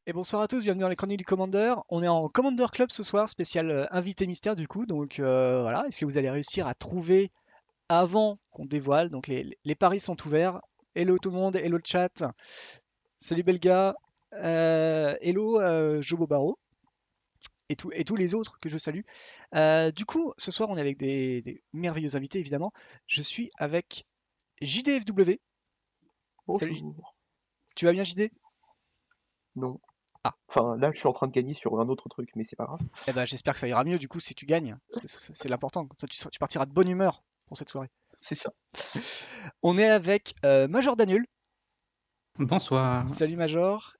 Et bonsoir à tous, bienvenue dans les Chroniques du Commander. On est en Commander Club ce soir, spécial invité mystère du coup. Donc voilà, est-ce que vous allez réussir à trouver avant qu'on dévoile? Donc les paris sont ouverts. Hello tout le monde, hello le chat. Salut Belga, hello Jobo Baro et tous les autres que je salue. Du coup, ce soir on est avec des merveilleux invités évidemment. Je suis avec JDFW. Salut, Bonjour. tu vas bien JD? Non. Ah, Enfin, là, je suis en train de gagner sur un autre truc, mais c'est pas grave. eh ben j'espère que ça ira mieux du coup si tu gagnes, parce que c'est l'important. Comme ça tu partiras de bonne humeur pour cette soirée. C'est ça. On est avec Major Daniel. Bonsoir. Salut Major.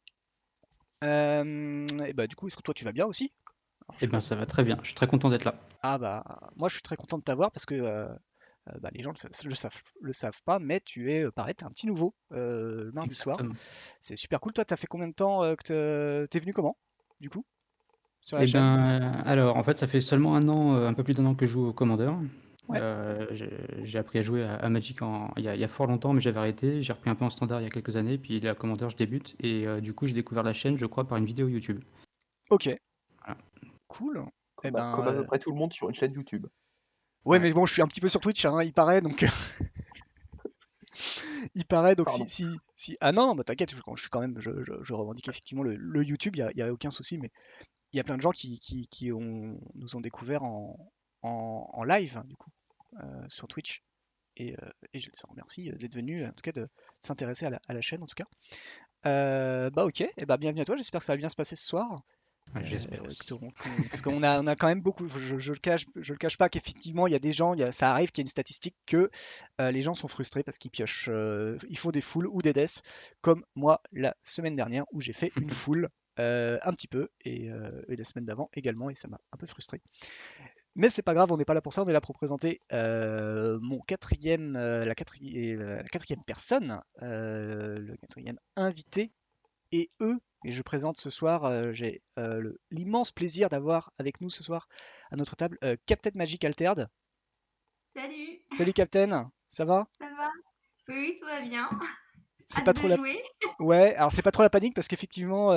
Et bah du coup, est-ce que toi tu vas bien aussi? Alors, Eh ben, ça va très bien. Je suis très content d'être là. Ah bah moi je suis très content de t'avoir parce que bah, les gens le savent pas, mais tu es pareil, t'es un petit nouveau le mardi soir. Exactement. C'est super cool. Toi, t'as fait combien de temps que t'es venu comment du coup sur la Eh chaîne? ben, alors, en fait, ça fait seulement un an, un peu plus d'un an que je joue au Commander. Ouais. J'ai appris à jouer à Magic il y a fort longtemps, mais j'avais arrêté. J'ai repris un peu en standard il y a quelques années, puis la Commander, je débute. Et du coup, j'ai découvert la chaîne, je crois, par une vidéo YouTube. Ok, Voilà. cool. Eh Comme ben à peu près tout le monde sur une chaîne YouTube. ouais, Ouais. mais bon, je suis un petit peu sur Twitch, hein, il paraît donc. Il paraît donc Pardon. ah non, bah t'inquiète, je suis quand même, je revendique effectivement le YouTube, y a aucun souci, mais il y a plein de gens nous ont découvert en live, hein, du coup, sur Twitch. Et je les en remercie d'être venus, en tout cas de s'intéresser à la chaîne, en tout cas. Bah ok, et bah bienvenue à toi, j'espère que ça va bien se passer ce soir. Ouais, j'espère aussi. Parce qu'on a quand même beaucoup, je le cache pas qu'effectivement il y a des gens, ça arrive qu'il y ait une statistique que les gens sont frustrés parce qu'ils piochent, ils font des fulls ou des deaths, comme moi la semaine dernière où j'ai fait une full un petit peu et la semaine d'avant également et ça m'a un peu frustré. Mais c'est pas grave, on n'est pas là pour ça, on est là pour présenter mon quatrième, la quatrième personne, le quatrième invité et eux. Et je présente ce soir, j'ai l'immense plaisir d'avoir avec nous ce soir à notre table Captain Magic Altered. Salut, Salut Captain, ça va? ça va? Oui, tout va bien. C'est pas Hâte trop de la... jouer. Ouais, alors c'est pas trop la panique parce qu'effectivement,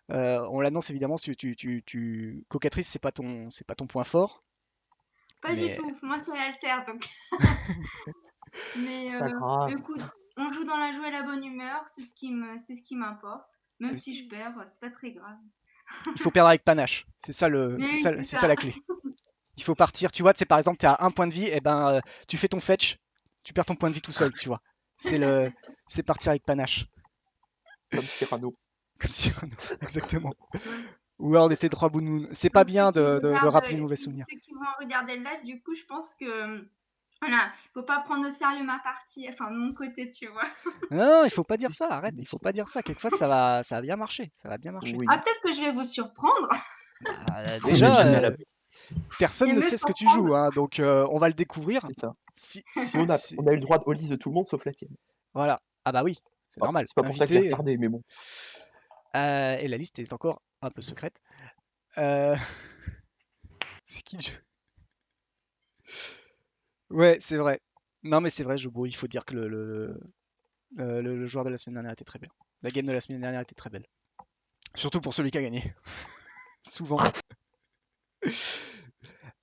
on l'annonce évidemment, cocatrice, c'est pas ton point fort, Pas du mais tout, moi c'est l'alter donc. Mais Pas grave. écoute, on joue dans la joie et la bonne humeur, c'est ce qui m'importe. Même si je perds, c'est pas très grave. il faut perdre avec panache. Mais oui, c'est C'est ça ça. la clé. Il faut partir, tu vois, tu sais, par exemple, tu as un point de vie, et ben tu fais ton fetch, tu perds ton point de vie tout seul, tu vois. C'est le, c'est partir avec panache, Comme Cyrano. comme si exactement. Ouais. Ou alors on était droit bout de moon. C'est pas Donc ceux bien qui de regardent, rappeler de mauvais souvenirs. ceux qui vont regarder le live, du coup, je pense que voilà, faut pas prendre au sérieux ma partie, enfin de mon côté, tu vois. Non, non, il faut pas dire ça, arrête, il faut pas dire ça. Quelquefois ça va bien marcher, ça va bien marcher. Ah, Oui. peut-être que je vais vous surprendre Bah, On n'est déjà, jamais à l'abri. personne et ne me sait ce que tu surprendre. joues, hein, donc on va le découvrir. C'est ça. Si, Nous, on a eu le droit de hollis de tout le monde sauf la tienne. voilà. Ah bah oui, c'est Ah, normal. c'est pas pour ça que j'ai Invité, regardé, mais bon. et la liste est encore un peu secrète. Euh, c'est qui le jeu? Ouais, c'est vrai. Non, mais c'est vrai, Jobo, il faut dire que le joueur de la semaine dernière était très bien. La game de la semaine dernière était très belle. Surtout pour celui qui a gagné. Souvent.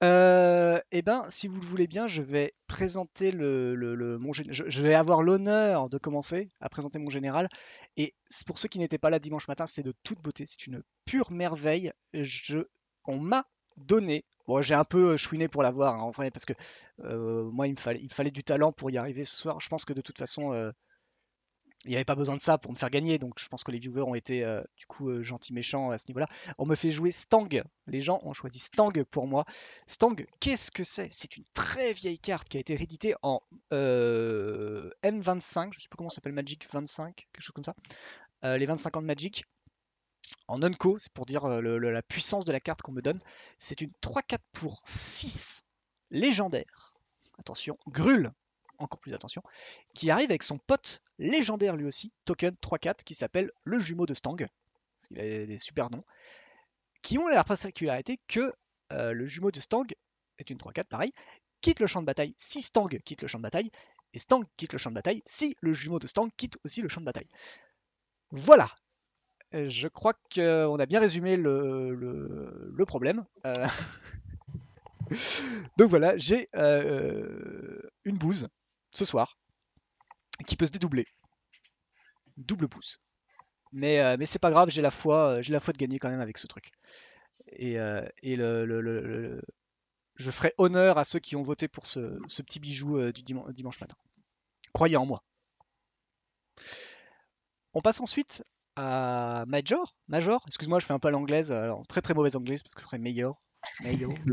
Eh ben, si vous le voulez bien, je vais présenter je vais avoir l'honneur de commencer à présenter mon général. Et pour ceux qui n'étaient pas là dimanche matin, c'est de toute beauté, c'est une pure merveille. On m'a donné. Bon, j'ai un peu chouiné pour l'avoir, hein, en vrai, parce que moi, il me fallait du talent pour y arriver ce soir. Je pense que de toute façon, il n'y avait pas besoin de ça pour me faire gagner, donc je pense que les viewers ont été du coup gentils méchants à ce niveau-là. On me fait jouer Stang. Les gens ont choisi Stang pour moi. Stang, qu'est-ce que c'est? C'est une très vieille carte qui a été rééditée en M25, je ne sais plus comment ça s'appelle, Magic 25, quelque chose comme ça. Les 25 ans de Magic. En Unco, c'est pour dire la puissance de la carte qu'on me donne. C'est une 3-4 pour 6 légendaire. Attention, Grul, encore plus attention, qui arrive avec son pote légendaire lui aussi, token 3-4, qui s'appelle le jumeau de Stang, parce qu'il a des super noms, qui ont la particularité que le jumeau de Stang est une 3-4 pareil, quitte le champ de bataille si Stang quitte le champ de bataille, et Stang quitte le champ de bataille si le jumeau de Stang quitte aussi le champ de bataille. Voilà, Je crois qu'on a bien résumé le problème. Donc voilà, j'ai une bouse ce soir qui peut se dédoubler. Double bouse. Mais c'est pas grave, j'ai la foi de gagner quand même avec ce truc. Et je ferai honneur à ceux qui ont voté pour ce petit bijou du dimanche matin. Croyez en moi. On passe ensuite à Major, excuse-moi, je fais un peu à l'anglaise, alors très très mauvaise anglaise parce que ce serait Major.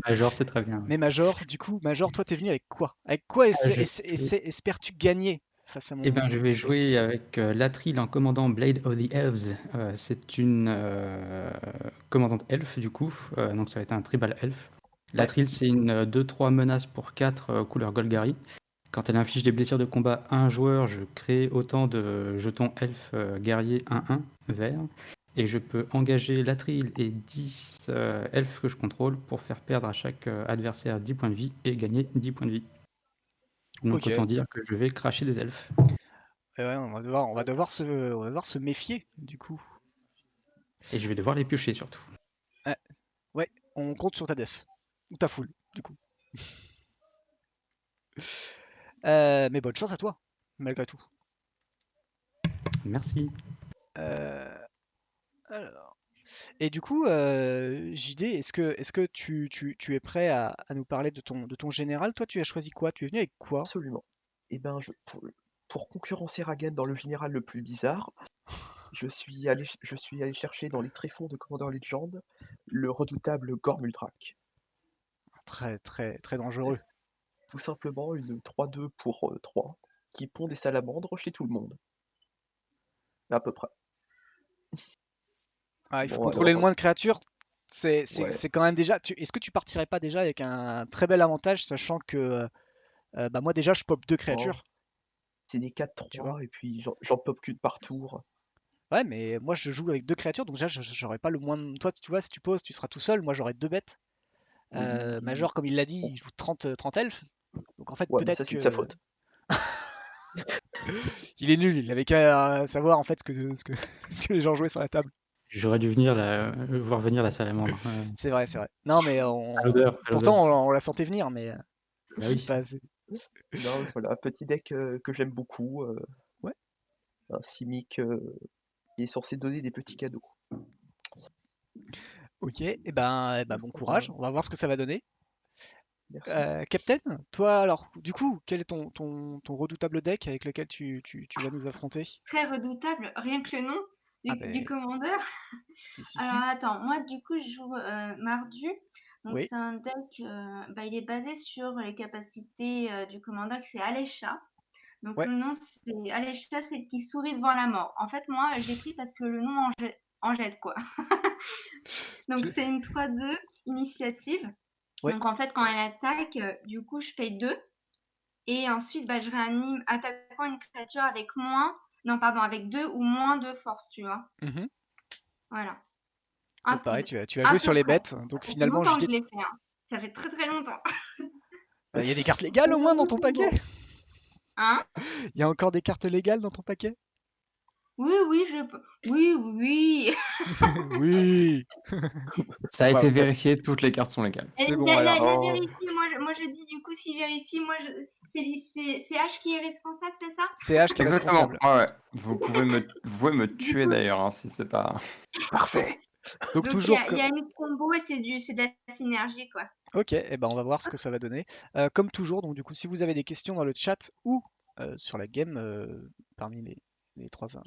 Major, c'est très bien. Mais Major, du coup, Major, toi t'es venu avec quoi? Avec quoi je- espères-tu gagner face à Eh ben, je vais deck? jouer avec Latril en commandant Blade of the Elves. C'est une commandante elfe, du coup. Donc, ça va être un tribal elfe. Ouais, Latril, c'est une 2-3 menace pour 4 couleur Golgari. Quand elle inflige des blessures de combat à un joueur, je crée autant de jetons elfes guerriers 1-1 vert. Et je peux engager Latril et 10 elfes que je contrôle pour faire perdre à chaque adversaire 10 points de vie et gagner 10 points de vie. Donc, ok. autant dire que je vais cracher des elfes. Ouais, on va devoir se méfier du coup. Et je vais devoir les piocher surtout. Ouais, ouais, on compte sur ta death. Ou ta full, du coup. Mais bonne chance à toi, malgré tout. Merci. Euh, alors. Et du coup, JD, est-ce que tu es prêt à nous parler de ton général? Toi, tu as choisi quoi? Tu es venu avec quoi? Absolument. Et ben, pour concurrencer Ragan dans le général le plus bizarre, je suis allé chercher dans les tréfonds de Commander Legend le redoutable Gormultrak. Très, très, très dangereux. Tout simplement une 3-2 pour 3 qui pond des salamandres chez tout le monde. À peu près. Ah, il faut Bon, contrôler le alors, moins de créatures. ouais, C'est quand même déjà. Est-ce que tu partirais pas déjà avec un très bel avantage, sachant que bah moi déjà je pop deux oh, créatures, c'est des tu vois? 4-3 et puis j'en pop qu'une par tour. Ouais, mais moi je joue avec deux créatures, donc déjà j'aurais pas le moins. Toi, tu vois, si tu poses, tu seras tout seul. Moi j'aurais deux bêtes. Oui. Major, comme il l'a dit, Bon, il joue 30 elfes. Donc en fait, ouais, mais peut-être ça, c'est de sa que faute. il est nul. Il avait qu'à savoir en fait ce que les gens jouaient sur la table. J'aurais dû venir voir venir la salamandre. C'est vrai, c'est vrai. Non, mais À l'odeur, à pourtant l'odeur. on la sentait venir, mais Bah oui. pas assez. Non, voilà, petit deck que j'aime beaucoup, Ouais. un Simic qui est censé donner des petits cadeaux. Ok, et ben bon Voilà, courage. On va voir ce que ça va donner. merci. Captain, toi alors, du coup, quel est ton redoutable deck avec lequel tu vas nous affronter? Très redoutable, rien que le nom Ah du ben, commandeur. si, si, Alors si. attends, moi du coup je joue Mardu. Donc Oui. c'est un deck, bah, il est basé sur les capacités du commandeur, que c'est Alesha. Donc Ouais. le nom c'est Alesha, c'est qui sourit devant la mort. En fait moi je l'ai pris parce que le nom en jette quoi. Donc Tu- c'est une 3-2 initiative. Ouais. Donc en fait quand elle attaque, du coup je paye 2. Et ensuite, bah, je réanime attaquant une créature avec moins, non, pardon, avec 2 ou moins de force, tu vois. Mhm. Voilà. Donc pareil, tu as À joué sur peu les près. bêtes. Donc Ça fait finalement, longtemps que JD, je l'ai fait, hein. Ça fait très très longtemps. il y a des cartes légales au moins dans ton paquet? Hein? Il y a encore des cartes légales dans ton paquet? Oui, oui, oui, oui. Oui. Ça a Ouais, été ouais, vérifié, toutes les cartes sont légales. c'est bon alors. La Oh, vérifie, moi je dis du coup, s'il vérifie, c'est H qui est responsable, c'est ça? C'est H qui est Exactement. responsable. Ouais, ouais. Vous pouvez me Du tuer coup, d'ailleurs, hein, si c'est pas. parfait. Donc donc toujours il y a une combo et c'est de la synergie, quoi. Ok, et ben on va voir ce que ça va donner. Comme toujours, donc du coup, si vous avez des questions dans le chat ou sur la game, parmi mes trois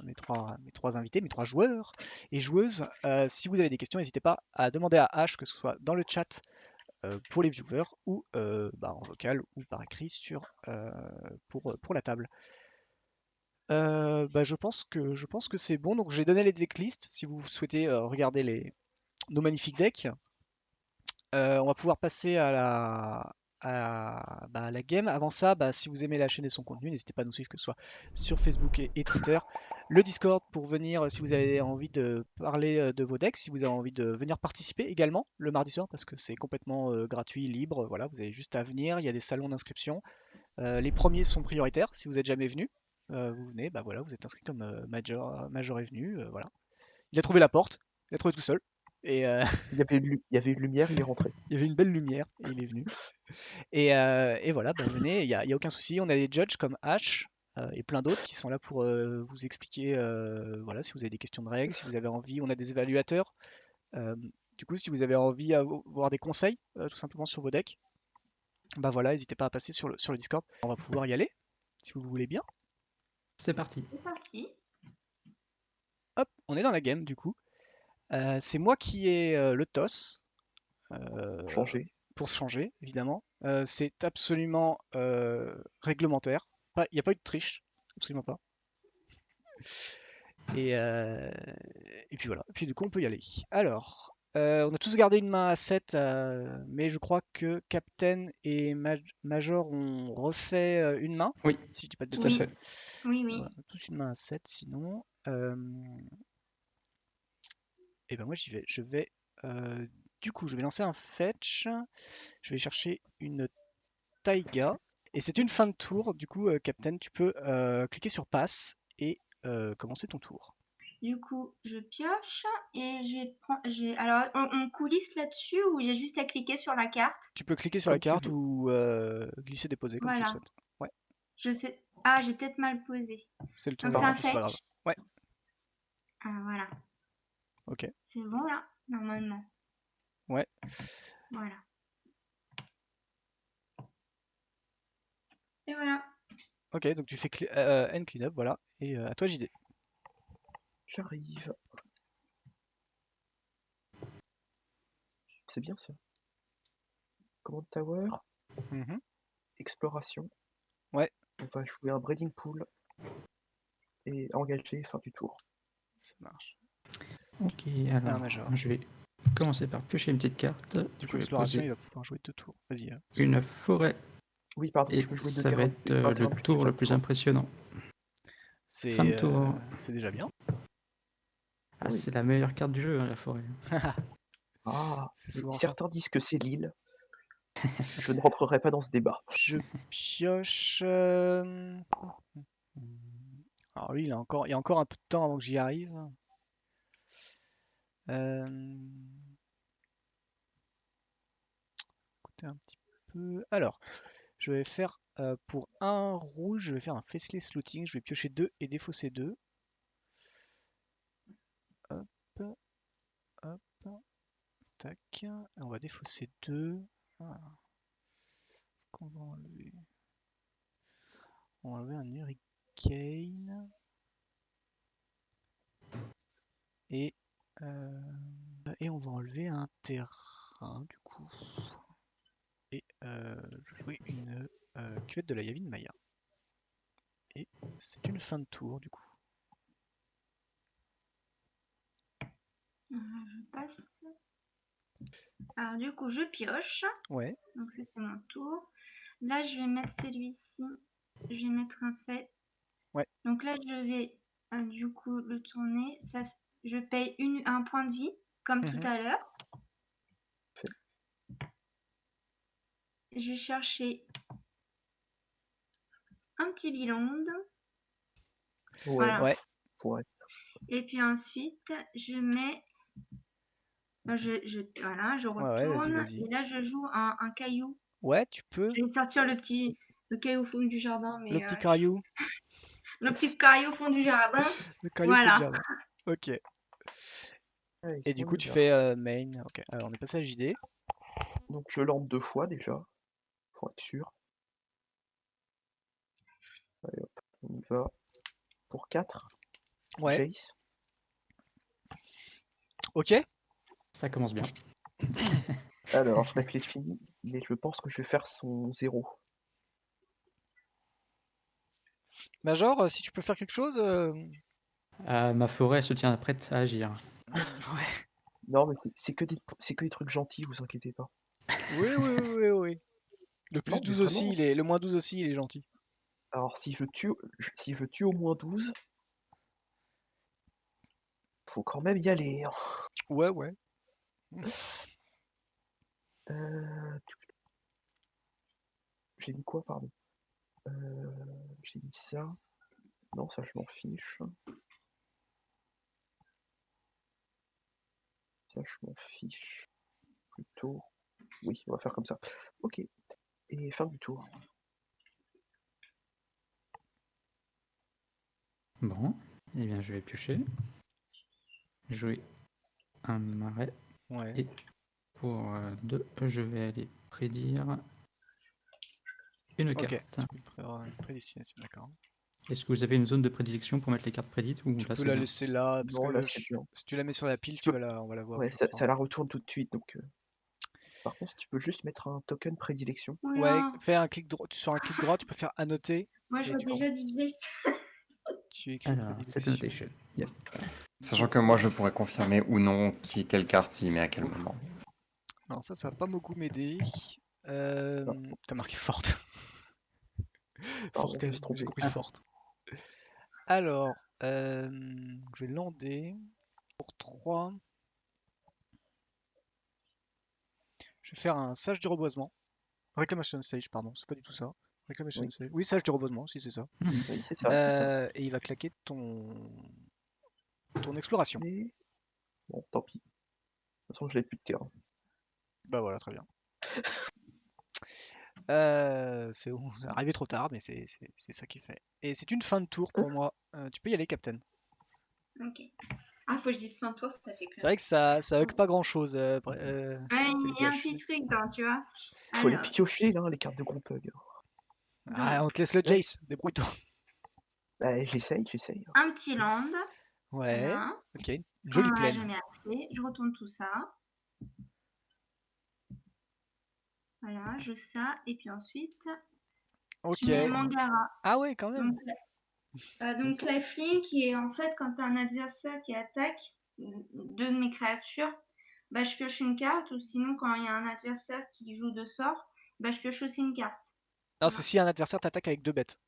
invités, mes trois joueurs et joueuses, si vous avez des questions, n'hésitez pas à demander à H, que ce soit dans le chat pour les viewers ou bah, en vocal ou par écrit pour la table. Bah, je pense que c'est bon. Donc j'ai donné les decklists si vous souhaitez regarder nos magnifiques decks. On va pouvoir passer à la game. Avant ça, bah, si vous aimez la chaîne et son contenu, n'hésitez pas à nous suivre, que ce soit sur Facebook et Twitter. Le Discord pour venir, si vous avez envie de parler de vos decks, si vous avez envie de venir participer également le mardi soir, parce que c'est complètement gratuit, libre. Voilà, vous avez juste à venir. Il y a des salons d'inscription. Les premiers sont prioritaires. Si vous n'êtes jamais venu, vous venez, bah voilà, vous êtes inscrit comme Major est venu. Voilà. Il a trouvé la porte, il a trouvé tout seul. Et Il y avait une lumière, il est rentré. il y avait une belle lumière et il est venu. Et voilà, bah, venez, il y a aucun souci. On a des judges comme Ash et plein d'autres qui sont là pour vous expliquer, voilà, si vous avez des questions de règles, si vous avez envie. On a des évaluateurs. euh, du coup, si vous avez envie d'avoir des conseils, tout simplement sur vos decks, bah voilà, n'hésitez pas à passer sur le Discord. On va pouvoir y aller, si vous le voulez bien. C'est parti. C'est parti. Hop, on est dans la game du coup. C'est moi qui ai le toss. Changé. Pour se changer, évidemment. C'est absolument réglementaire. Il n'y a pas eu de triche, absolument pas. Et puis voilà. Et puis du coup, on peut y aller. Alors, on a tous gardé une main à 7, mais je crois que Captain et Major ont refait une main, Oui, si je dis pas de tout à bêtises. fait. Oui, oui. Voilà, on a tous une main à 7 sinon. Et ben moi j'y vais. Du coup, je vais lancer un fetch. Je vais chercher une Taiga. Et c'est une fin de tour. Du coup, Captain, tu peux cliquer sur passe et commencer ton tour. Du coup, je pioche et alors, on coulisse là-dessus ou j'ai juste à cliquer sur la carte? Tu peux cliquer sur la Comme tu carte veux. ou glisser-déposer comme tu le Voilà. souhaites. Ouais, Je sais. Ah, j'ai peut-être mal posé. c'est le tour, Donc c'est un c'est pas grave. fetch. Ouais, Ah, voilà. ok. C'est bon là, normalement. Ouais, Voilà. Et voilà. ok, donc tu fais end cleanup, voilà. Et à toi, JD. J'arrive. C'est bien ça. Command Tower, Mhm. exploration. Ouais, On va jouer un breeding pool et engager fin du tour. ça marche. Ok, Un alors major. je vais commencer par piocher une petite carte. Du Je coup, vais exploration, poser il va pouvoir jouer 2 tours. Vas-y. une forêt Oui, pardon, et je peux jouer deux ça va terrains, être un le terrain plus tour pas le de plus tour. impressionnant. Fin de C'est tour. c'est déjà bien. Ah, Oui. c'est la meilleure carte du jeu, hein, la forêt. Ah, C'est mais souvent ça. certains disent que c'est l'île. Je ne rentrerai pas dans ce débat. Je pioche. Alors lui, il y a encore un peu de temps avant que j'y arrive. Euh, Écoutez un petit peu. Alors, je vais faire pour un rouge, je vais faire un faceless looting. Je vais piocher 2 et défausser 2. Hop, hop, tac. On va défausser 2. Qu'est-ce qu'on va enlever? On va enlever un hurricane. Et, euh, et on va enlever un terrain du coup. Et je vais jouer une cuvette de la Yavin Maya. Et c'est une fin de tour du coup. Je passe. Alors du coup, je pioche. Ouais. Donc ça, c'est mon tour. Là, je vais mettre celui-ci. Je vais mettre un fait. Ouais. Donc là, je vais du coup le tourner. Ça, je paye un point de vie, comme tout Mhm. à l'heure. Je vais chercher un petit Billond. Ouais, Voilà. Ouais. ouais. Et puis ensuite, je mets. Voilà, je Ouais, vas-y, retourne. vas-y. Et là, je joue un caillou. Ouais, tu peux. Je vais sortir le caillou au fond du jardin. Le Mais petit caillou. le petit caillou au fond du jardin. Le caillou fait le Voilà. jardin. Ok. Allez, Et du on coup, y tu va. fais main. Ok. Alors, on est passé à JD. Donc je lance 2 fois déjà, pour être sûr. Allez hop, on y va. Pour 4, Ouais. Jace. Ok. Ça commence bien. Alors, je réfléchis, mais je pense que je vais faire son 0. Major, si tu peux faire quelque chose. Ma forêt se tient prête à agir. Ouais. Non, mais c'est que des trucs gentils, vous inquiétez pas. Oui, oui, oui, oui, oui. Le plus Non, mais 12 aussi, vraiment. le moins 12 aussi, il est gentil. Alors, si je tue au moins 12, faut quand même y aller, hein. Ouais, ouais. Euh, J'ai mis quoi, pardon? J'ai mis ça. Non, ça, je m'en fiche. Ça, je m'en fiche. Plutôt. Oui, on va faire comme ça. Ok. Et fin du tour. Bon, eh bien, je vais piocher. Jouer un marais. Ouais. Et pour 2, je vais aller prédire une Ok, carte. tu peux avoir une prédestination, d'accord. Est-ce que vous avez une zone de prédilection pour mettre les cartes prédites ou Tu là peux c'est la bien? laisser là, parce Non, que là, c'est bien. si tu la mets sur la pile, Tu peux- on va la voir Ouais, plusieurs fois. ça la retourne tout de suite. Donc, par contre, si tu peux juste mettre un token prédilection. Ouais, Oula, fais un clic droit, sur un clic droit, tu peux faire annoter, moi je et vois tu, déjà du Jace. tu écris Alors, c'est prédilection. annotation. Yep. Sachant que moi, je pourrais confirmer ou non quelle carte il met à quel moment. Non, ça va pas beaucoup m'aider. T'as marqué forte. Pardon, Forte, je me suis trompé. j'ai compris forte. Alors, je vais lander pour 3. Je vais faire un sage du reboisement. Reclamation stage, pardon, c'est pas du tout ça. Reclamation Oui. stage. Oui, sage du reboisement, si c'est ça. Mhm. Oui, c'est ça, c'est ça. Et il va claquer ton exploration. Mais bon, tant pis. De toute façon, je l'ai plus de terrain. Bah voilà, très bien. C'est bon, c'est arrivé trop tard, mais c'est ça qui est fait. Et c'est une fin de tour pour moi. Tu peux y aller, Captain. Ok. Ah, faut que je dise fin de tour, ça fait C'est vrai que ça hug pas grand chose. Ouais, il y a un petit truc dans, tu vois. Faut les Alors, piocher, là, les cartes de groupe hug. Ah, donc, on te laisse le Là, Jace, débrouille-toi. Bah, j'essaye. un petit land. Ouais, Voilà. ok. Une On jolie n'en a plaine. jamais assez. Je retourne tout ça. Voilà, je ça. Et puis ensuite, Ok. je mets Mangara. Ah ouais, quand même. Donc Lifelink, qui est en fait quand tu as un adversaire qui attaque deux de mes créatures, bah, je pioche une carte. Ou sinon, quand il y a un adversaire qui joue de sort, bah, je pioche aussi une carte. Non, c'est si un adversaire t'attaque avec 2 bêtes.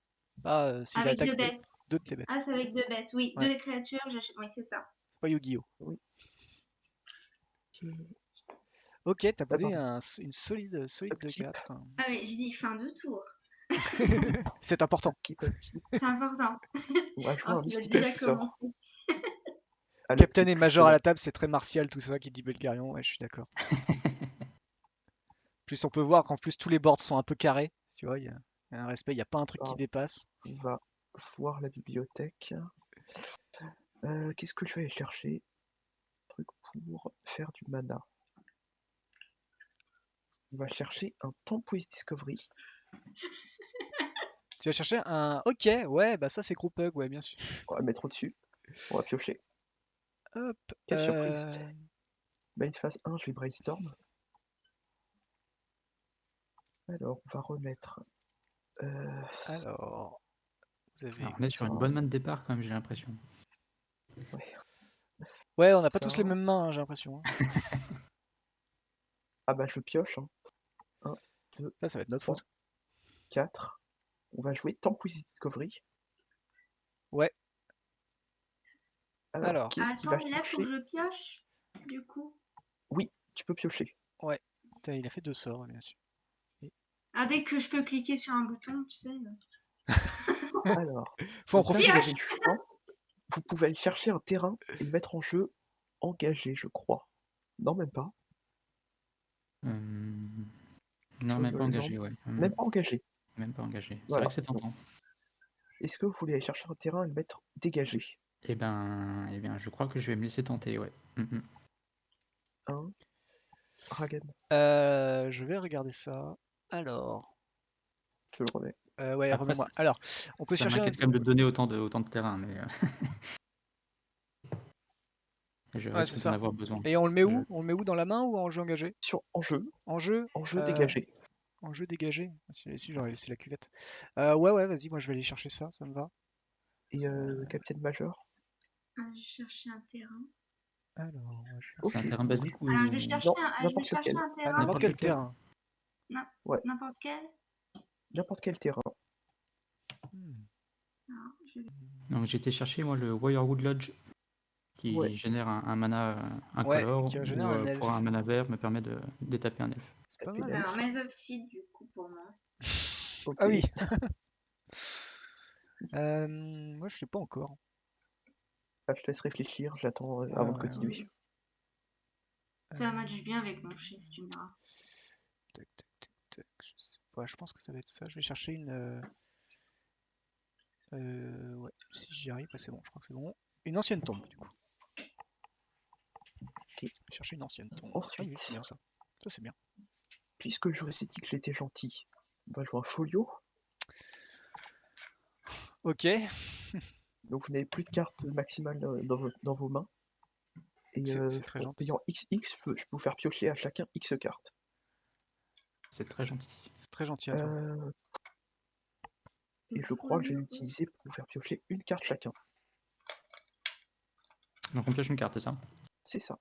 Pas s'il Avec attaque deux bêtes. deux de tes bêtes. Ah, c'est avec deux bêtes, oui. Ouais. Deux des créatures, j'achète. Oui, c'est ça. Pas Yu-Gi-Oh! Ok. Ok, t'as posé pardon. une solide de Upkeep. 4. Ah oui, je dis fin de tour. C'est important. Upkeep. C'est important. On va jouer Oh, un il a Mystical déjà Tutor. commencé. À Captain l'upkeep, et Major à justement. la table, c'est très martial tout ça qui dit Belgarion. Ouais, je suis d'accord. Plus on peut voir qu'en plus tous les boards sont un peu carrés. Tu vois, il y a un respect, il n'y a pas un truc qui Alors, dépasse. on va voir la bibliothèque. Qu'est-ce que je vais aller chercher? Un truc pour faire du mana. On va chercher un Tempoise Discovery. Tu vas chercher un. Ok, ouais, bah ça c'est group hug, ouais, bien sûr. On va le mettre au-dessus. On va piocher. Hop. Quelle surprise. Main phase 1, je vais brainstorm. Alors, on va remettre. Alors, vous avez. Alors, on est sur une bonne main de départ quand même, j'ai l'impression. Ouais. Ouais, on n'a pas Ça. tous les mêmes mains, hein, j'ai l'impression. Hein. Ah bah, je pioche. 1, 2, Ça va être notre 3, faute. 4. On va jouer Tempoise Discovery. Ouais. Alors, qu'est-ce qu'il va Attends, mais là, faut que chercher? je pioche, du coup. Oui, tu peux piocher. Ouais. Putain, il a fait 2 sorts, bien sûr. Ah, dès que je peux cliquer sur un bouton, tu sais. Alors, Faut en donc là, profiter. vous avez le choix. Vous pouvez aller chercher un terrain et le mettre en jeu engagé, je crois. Non, même pas. Non, même pas Non, engagé, ouais. même pas engagé. Même pas engagé. C'est Voilà. vrai que c'est tentant. Est-ce que vous voulez aller chercher un terrain et le mettre dégagé? Eh bien, je crois que je vais me laisser tenter, ouais. Un. Ragan, Je vais regarder ça. Alors. je le remets. Ouais, Après, remets-moi. Alors, on peut ça chercher un. m'inquiète quand même de donner autant de terrain, mais je Ouais, c'est risque d'en ça. avoir besoin. Et on le met où? On le met où, dans la main ou en jeu engagé? En jeu. En jeu? En jeu dégagé. En jeu dégagé? Ah, si j'aurais laissé la cuvette. Ouais, vas-y, moi je vais aller chercher ça me va. Et Captain Major. Ah, je cherchais un terrain. Alors, C'est un Ok. terrain basique ou... Alors, je vais chercher, Non, je vais n'importe chercher lequel. un terrain. n'importe quel lequel. terrain. Ouais. N'importe quel. N'importe quel terrain. Alors, je vais- Donc j'ai été chercher moi le Wirewood Lodge qui Ouais. génère un mana Ouais, incolore qui ou génère un pour elfe. un mana vert me permet de détaper un elfe. C'est pas Taper mal. l'elfe. Alors, Maze of Feed, du coup, pour moi. Ok. Ah oui. Moi je sais pas encore. Là, je te laisse réfléchir. J'attends avant de continuer. Ça match bien avec mon chef, tu me diras. Tac, tac, tac, tac, ouais, je pense que ça va être ça. Je vais chercher une. Ouais, si j'y arrive, ouais, c'est bon, je crois que c'est bon. Une ancienne tombe, du coup. Ok. Je vais chercher une ancienne tombe. Ah oui, Ensuite, c'est bien ça. Ça, c'est bien. puisque je vous ai dit que j'étais gentil, on va jouer un folio. Ok. Donc vous n'avez plus de cartes maximales dans vos mains. Et C'est très en gentil. payant XX, je peux vous faire piocher à chacun X cartes. C'est très gentil. C'est très gentil à toi. Et je crois que j'ai utilisé pour vous faire piocher une carte chacun. Donc on pioche une carte, c'est ça? C'est ça.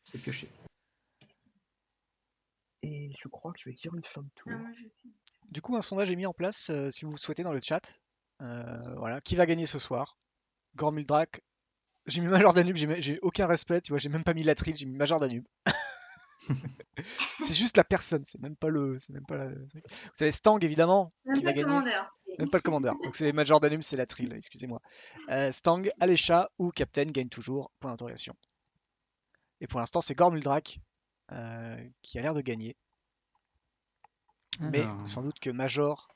C'est pioché. Et je crois que je vais dire une fin de tour. Ah, moi, je... Du coup, un sondage est mis en place, si vous le souhaitez, dans le chat. Voilà. Qui va gagner ce soir? Gormuldrak. J'ai mis Major Danube, j'ai aucun respect, tu vois, j'ai même pas mis Latril, j'ai mis Major Danube. C'est juste la personne, c'est même pas le. C'est même pas la... Vous savez, Stang, évidemment, Même qui pas va le gagner. commandeur. Même pas le commandeur. Donc c'est Major Danube, c'est Latril, excusez-moi. Stang, Alécha ou Captain gagne toujours, point d'interrogation. Et pour l'instant, c'est Gormuldrak qui a l'air de gagner. Mais Alors, sans doute que Major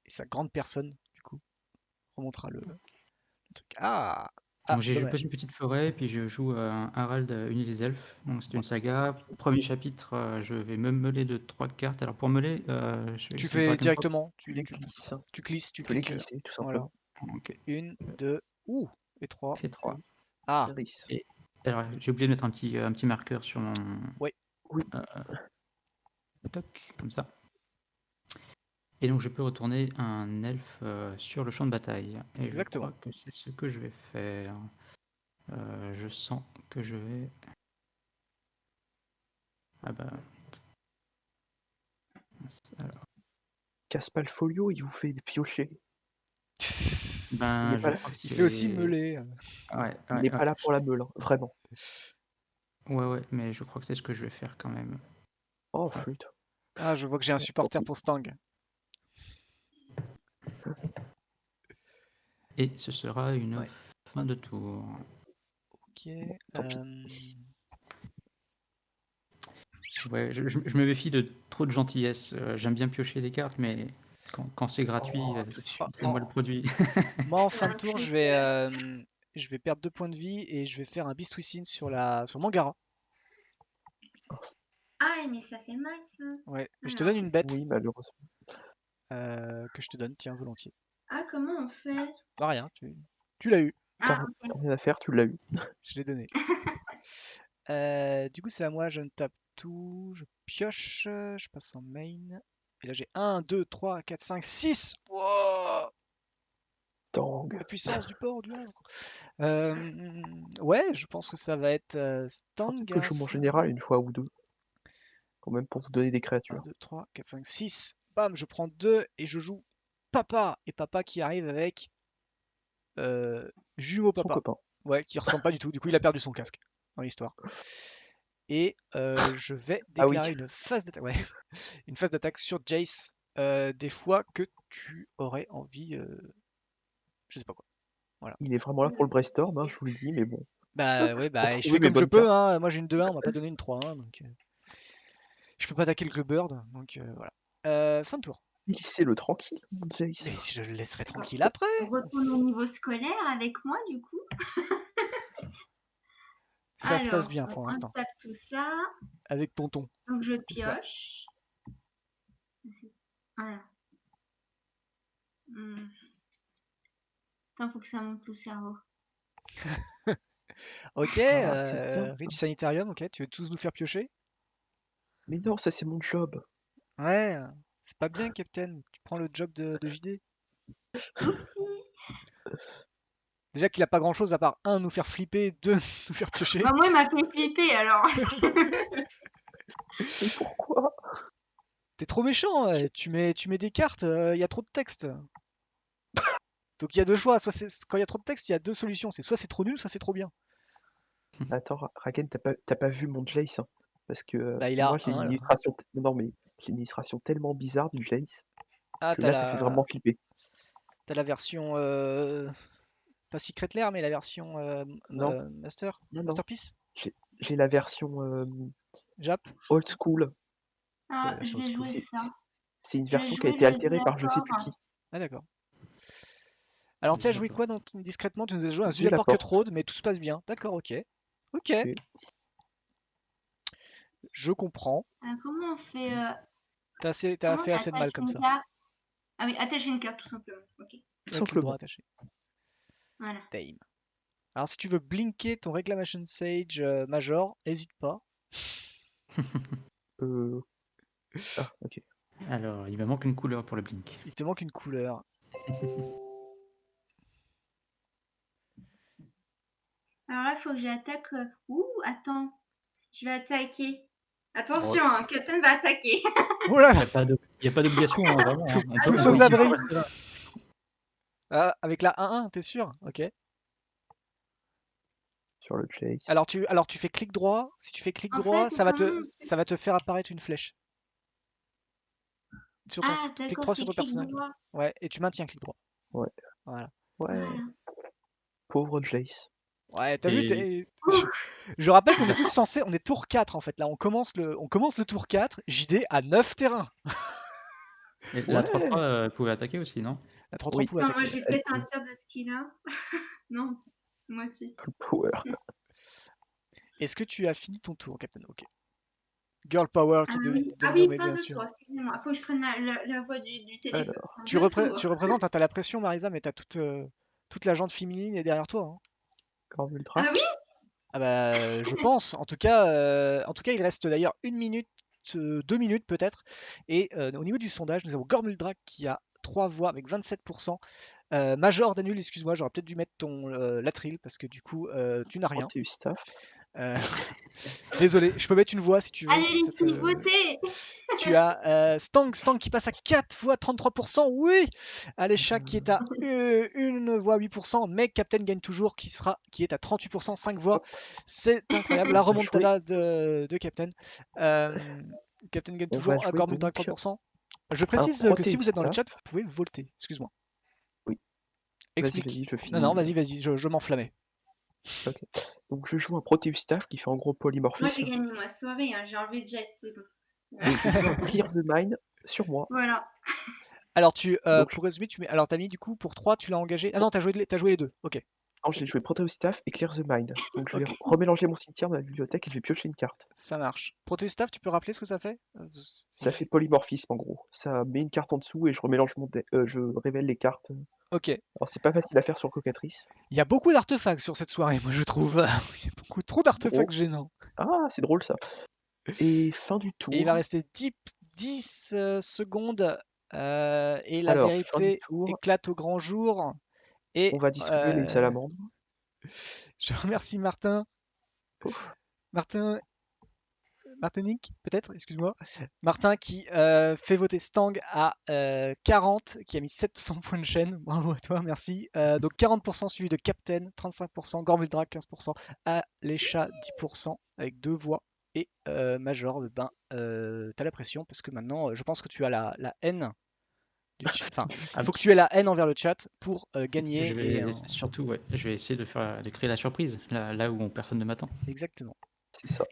et sa grande personne, du coup, remontera le truc. Ah, donc je dommage. pose une petite forêt, puis je joue un Harald Uni des Elfes. Donc c'est une Ouais. saga. Premier chapitre, je vais me meuler de 3 cartes. Alors pour meuler, Tu c'est une fais Dragon Pop. directement, Tu les glisses. tu glisses, tu Tu peux les cliques. glisser, tout Voilà. simplement. Ok. Une, deux, ouh, et trois. Et 3. Ah, Iris. Et alors j'ai oublié de mettre un petit marqueur sur mon. Oui. Oui. Toc, comme ça. Et donc je peux retourner un elfe sur le champ de bataille. Et Exactement. je crois que c'est ce que je vais faire. Je sens que je vais. Ah bah. Alors. Casse pas le folio, il vous fait piocher. Ben, Il est je pas là. crois que Il fait aussi c'est. meuler. Ouais, Il n'est pas là pour la meule, hein, vraiment. Ouais, mais je crois que c'est ce que je vais faire quand même. Oh, Ouais. flûte. Ah, je vois que j'ai un supporter pour Stang. Et ce sera une Ouais. fin de tour. Ok. Tant pis. Ouais, je me méfie de trop de gentillesse. J'aime bien piocher des cartes, mais quand c'est gratuit, Oh, tout de suite. c'est moi le produit. Moi, en fin de Un tour, trick, je vais perdre 2 points de vie et je vais faire un Beast Within sur Mangara. Ah, mais ça fait mal, ça. Ouais. Je te Alors. donne une bête Oui, malheureusement. que je te donne, tiens, volontiers. Ah, comment on fait? Bah rien, tu l'as eu. Ah, T'as ok. rien à faire, tu l'as eu. Je l'ai donné. Du coup, c'est à moi, je ne tape tout, je pioche, je passe en main. Et là, j'ai 1, 2, 3, 4, 5, 6. Wow, Tang. la puissance du port du Havre. Ouais, je pense que ça va être Peut-être que je joue mon Stangas. général une fois ou deux. Quand même pour vous donner des 1, créatures. 2, 3, 4, 5, 6. Bam, je prends 2 et je joue Papa. Et Papa qui arrive avec Jumeau Son Papa. copain. Ouais, qui ressemble pas du tout. Du coup, il a perdu son casque dans l'histoire. Et je vais Ah oui. déclarer une phase d'attaque. Ouais. Une phase d'attaque sur Jace. Des fois que tu aurais envie. Je sais pas quoi. Voilà. Il est vraiment là pour le brainstorm, hein, je vous le dis, mais bon. Bah ouais, Pour bah je trouver fais mes comme je bonnes peux. cartes. Hein. Moi j'ai une 2-1, on m'a pas donné une 3-1. Donc je peux pas attaquer le Clubbird. Donc voilà. Fin de tour. Laissez-le tranquille, mon Jace. Mais je le laisserai tranquille après. On retourne au niveau scolaire avec moi, du coup. Ça se passe Alors, bien pour on l'instant. tape tout ça. Avec tonton. Donc, je C'est ça. pioche. Voilà. Attends, faut que ça monte au cerveau. Ok, Ah, c'est bien. Rich Sanitarium, ok. Tu veux tous nous faire piocher? Mais non, ça c'est mon job. Ouais, c'est pas bien, Captain. Tu prends le job de JD. Oupsie. Déjà qu'il a pas grand chose à part 1 nous faire flipper, 2 nous faire piocher. Bah, moi, il m'a fait flipper, alors. Mais pourquoi? T'es trop méchant, ouais. Tu mets des cartes, il y a trop de texte. Donc il y a deux choix, quand il y a trop de texte, il y a deux solutions. C'est soit c'est trop nul, soit c'est trop bien. Attends, Raken, t'as pas vu mon Jace, hein, parce que Bah il a moi j'ai une 1 là. illustration. Non mais j'ai une illustration tellement bizarre du Jace Ah, que là ça fait vraiment flipper. t'as la version pas Secret Lair, mais la version Non, non, non. Masterpiece. j'ai la version Jap? old school. Alors, la je version vais old school. jouer ça. C'est une Je vais version qui a jouer été le altérée par je sais plus Dulaport. qui. Ah d'accord. Alors tu as joué D'accord. quoi discrètement? Tu nous as joué un Dis Zulaport la Cut porte. Road, mais tout se passe bien. D'accord, ok. Ok, Ok. je comprends. Comment on fait T'as comment fait on assez de mal attache comme une ça. carte? Ah oui, attacher une carte tout simplement. Ok, Tout Avec clic droit simplement. attaché. voilà. Time. Alors si tu veux blinker ton Reclamation Sage Major, n'hésite pas. Ah, ok. Alors, il me manque une couleur pour le blink. Il te manque une couleur. Alors là, il faut que j'attaque. Ouh, attends. Je vais attaquer. Attention, hein, Captain va attaquer. Oh là Il là, n'y a pas d'obligation, hein, vraiment. Hein. On tous peut aux abris. rester là. Ah, avec la 1-1, t'es sûr? Ok. Sur le chase. Alors tu fais clic droit. Si tu fais clic En droit, fait, ça va comment te faire apparaître une flèche. Sur ton Ah, clic d'accord, droit c'est sur ton clic personnage. droit. Ouais, et tu maintiens clic droit. Ouais. Voilà. Ouais. Voilà. Pauvre Jace. Ouais, t'as vu, Et- je rappelle qu'on est tous censés, on est tour 4 en fait. Là, on commence le tour 4, JD à 9 terrains. Et la Ouais. 3-3 pouvait attaquer aussi, non? La 33 Oui. pouvait Attends, moi attaquer. j'ai peut-être un tir de skill là. Non, moitié. Le power. Est-ce que tu as fini ton tour, Captain? Ok. Girl Power Ah qui oui, devient, mais pas bien de sûr. tour, excusez-moi. Faut que je prenne la voix du téléphone. Alors. Tu représentes, hein, t'as la pression, Marisa, mais t'as toute la jante féminine est derrière toi. Hein. Gormultra. Ah oui? Ah bah, je pense. En tout cas, il reste d'ailleurs 1 minute, 2 minutes peut-être. Et au niveau du sondage, nous avons Gormuldrak qui a 3 voix avec 27%. Major Danul, excuse-moi, j'aurais peut-être dû mettre ton Latril parce que du coup, tu n'as rien. Proteus Staff. Désolé, je peux mettre une voix si tu veux. Allez, si ça les te- filles, votez! Tu as Stang qui passe à 4 voix 33%, oui. Alécha qui est à 1 voix 8%, mais Captain gagne toujours qui est à 38%, 5 voix. C'est incroyable, la remontada de Captain. Captain gagne On toujours va à jouer Gormuldak donc 30%. Je précise que si Proteus vous êtes dans le Staff. chat, vous pouvez voter. Excuse-moi. Oui. Explique. Vas-y, je finis. Non, vas-y, je m'enflammais. Ok. Donc je joue un Proteus Staff qui fait en gros Moi j'ai polymorphisme. gagné ma soirée, hein. J'ai enlevé Jess, c'est bon. Et je joue un Clear the Mind sur moi. Voilà. Alors, Donc, pour résumer, alors t'as mis du coup pour 3, tu l'as engagé. Ah non, t'as joué les deux. Ok. non, j'ai joué Proteus Staff et Clear the Mind. Donc je vais Ok. remélanger mon cimetière dans la bibliothèque et je vais piocher une carte. Ça marche. Proteus Staff, tu peux rappeler ce que ça fait? Ça fait polymorphisme en gros. Ça met une carte en dessous et je remélange je révèle les cartes. Ok. Alors c'est pas facile à faire sur Cocatrice. Il y a beaucoup d'artefacts sur cette soirée, moi je trouve. Il y a beaucoup trop d'artefacts gênants. Ah, c'est drôle ça. Et fin du tour. Et il va rester 10 secondes. Et la Alors, fin du vérité tour. éclate au grand jour. Et On va distribuer les salamandres. je remercie Martin. Pouf. Martinique, peut-être, excuse-moi. Martin qui fait voter Stang à 40, qui a mis 700 points de chaîne. Bravo à toi, merci. Donc 40% suivi de Captain, 35%, Gormuldrak 15%, Alécha 10% avec 2 voix. Et Major, t'as la pression parce que maintenant, je pense que tu as la haine. Enfin, il faut que tu aies la haine envers le chat pour gagner. Surtout, ouais, je vais essayer de créer la surprise, là où personne ne m'attend. Exactement. C'est ça.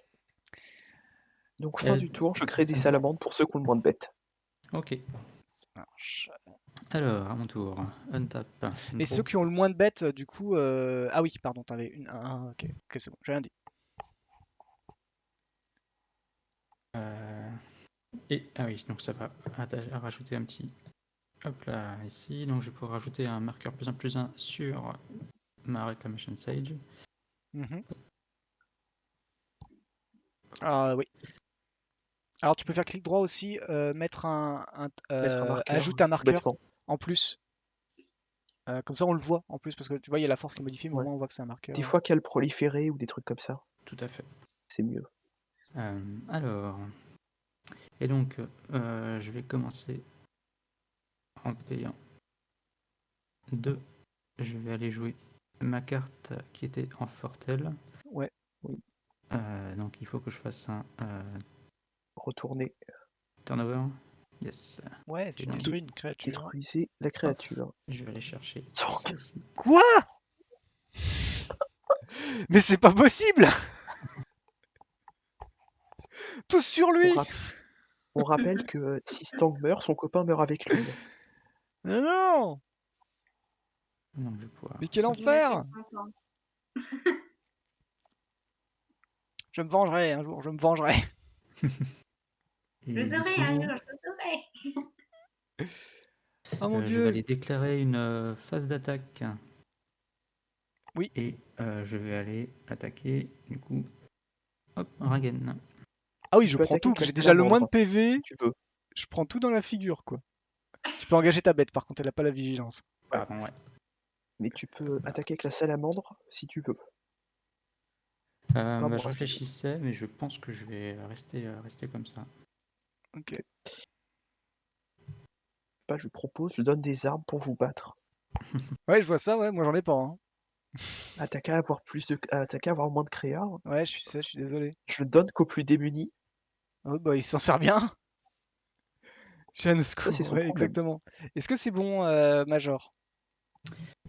Donc fin du tour, je crée des salamandres pour ceux qui ont le moins de bêtes. Ok. Ça marche. Alors, à mon tour, untap. Et ceux qui ont le moins de bêtes, du coup... Ah oui, pardon, t'avais une... ok, c'est bon, j'ai rien dit. Ah oui, donc ça va rajouter un petit... Hop là, ici. Donc je vais pouvoir rajouter un marqueur +1/+1 sur ma Reclamation Sage. Oui. Alors tu peux faire clic droit aussi, mettre un marqueur, ajoute un marqueur en plus. Comme ça on le voit en plus, parce que tu vois il y a la force qui est modifiée, mais au moins on voit que c'est un marqueur. Des fois qu'il y a le proliféré ou des trucs comme ça. Tout à fait. C'est mieux. Alors, et donc je vais commencer en payant 2. Je vais aller jouer ma carte qui était en Fortel. Ouais. Oui. Donc il faut que je fasse un retourner. Turnover. Yes. Ouais, tu détruis une créature. Détruisez la créature. Je vais aller chercher. Quoi? Mais c'est pas possible! Tous sur On, lui! rap- on rappelle que si Stang meurt, son copain meurt avec lui. Non, non! Donc, je vais pouvoir Mais quel hop, Il va enfer! être content. Je me vengerai un jour, je me vengerai. et Je du saurai coup, un jour, je saurai. Oh mon je vais dieu! aller déclarer une phase d'attaque. Oui. Et je vais aller attaquer, du coup, hop, Ragen. Ah oui, Tu je peux prends attaquer tout, avec que la j'ai déjà le moins de salamandre, si PV, tu veux. je prends tout dans la figure, quoi. Tu peux engager ta bête, par contre, elle a pas la vigilance. Pardon, ouais. Mais tu peux attaquer avec la salamandre si tu veux. Pas Je moi, je te dis. réfléchissais, mais je pense que je vais rester comme ça. Ok. Pas, je propose, je donne des armes pour vous battre. Ouais, je vois ça, ouais, moi j'en ai pas, hein. Attaquer à avoir moins de créa. Ouais, je suis sèche, je suis désolé. Je le donne qu'aux plus démunis. Oh bah, il s'en sert bien. Jeanne Ça, c'est secours, son ouais, problème. exactement. Est-ce que c'est bon, Major?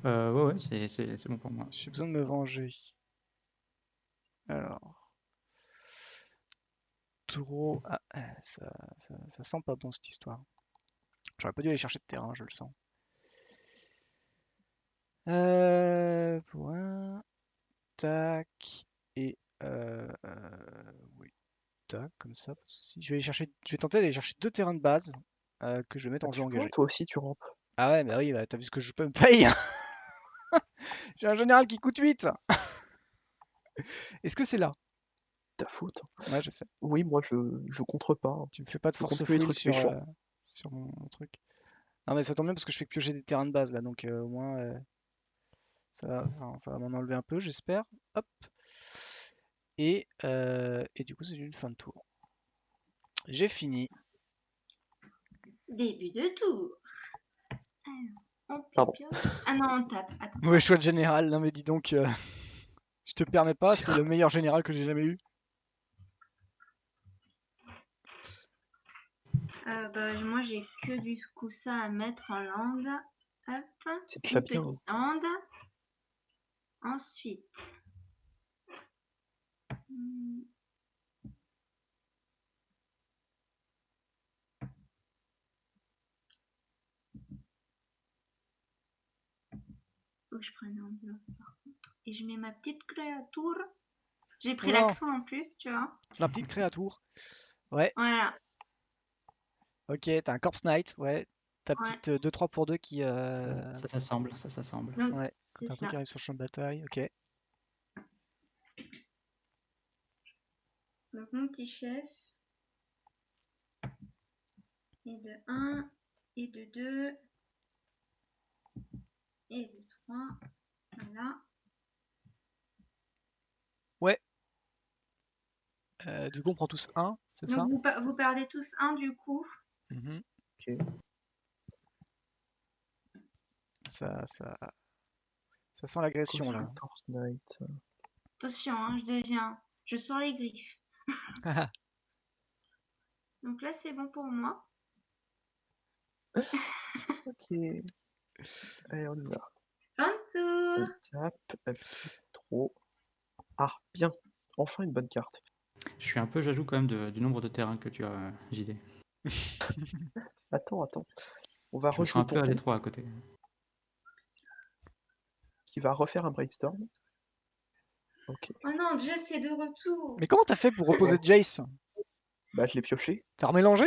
Ouais, c'est bon pour moi. J'ai besoin de me venger. Alors. Taureau. Ah, ça sent pas bon cette histoire. J'aurais pas dû aller chercher de terrain, je le sens. Pour un. Tac. Et. Oui, tac, comme ça, pas de souci. Je vais tenter d'aller chercher 2 terrains de base que je vais mettre Ah, en jeu tu vois, engagé. toi aussi, tu rampes. Ah ouais, bah oui, bah, t'as vu ce que je peux me payer. J'ai un général qui coûte 8. Est-ce que c'est là? Ta faute. Ouais, je sais. Oui, moi, je contre pas. Tu me fais pas de Je compte force plus les fouille trucs méchants. sur mon truc. Non mais ça tombe bien parce que je fais que piocher des terrains de base là, donc au moins ça va m'en enlever un peu, j'espère. Hop. Et du coup c'est une fin de tour. J'ai fini. Début de tour. Alors, on Pardon. pioche. Ah non, on tape. Attends. Mauvais choix de général, non mais dis donc, je te permets pas, c'est le meilleur général que j'ai jamais eu. Moi, j'ai que du Skousa à mettre en lande. Hop. C'est déjà Une bien. petite lande. Ensuite. Faut que je prenne un bloc par contre. Et je mets ma petite créature. J'ai pris Oula. l'accent en plus, tu vois. La petite créature. Ouais, Voilà. ok, t'as un Corpse Knight, ouais. Ta Ouais. petite 2-3 pour 2 qui. Ça s'assemble, ça s'assemble. Donc, Ouais, c'est t'as un truc ça. qui arrive sur le champ de bataille, ok. Donc, mon petit chef. Et de 1, et de 2, et de 3. Voilà. Ouais. Du coup on prend tous 1, c'est ça? Donc, vous perdez tous 1 du coup. Mhm. Ok. Ça sent l'agression là. Corpse Knight. Attention, hein, je sors les griffes. Donc là, c'est bon pour moi. Ok. Allez, on y va. Fin de tour. On tape. Trop. Ah, bien. Enfin une bonne carte. Je suis un peu jaloux quand même du nombre de terrains que tu as, JD. Attends. On va Je me sens rejouer un peu à Tonton l'étroit à côté. qui va refaire un brainstorm. Ok. Oh non, Jess est de retour. Mais comment t'as fait pour reposer Jace? Bah, je l'ai pioché. T'as remélangé?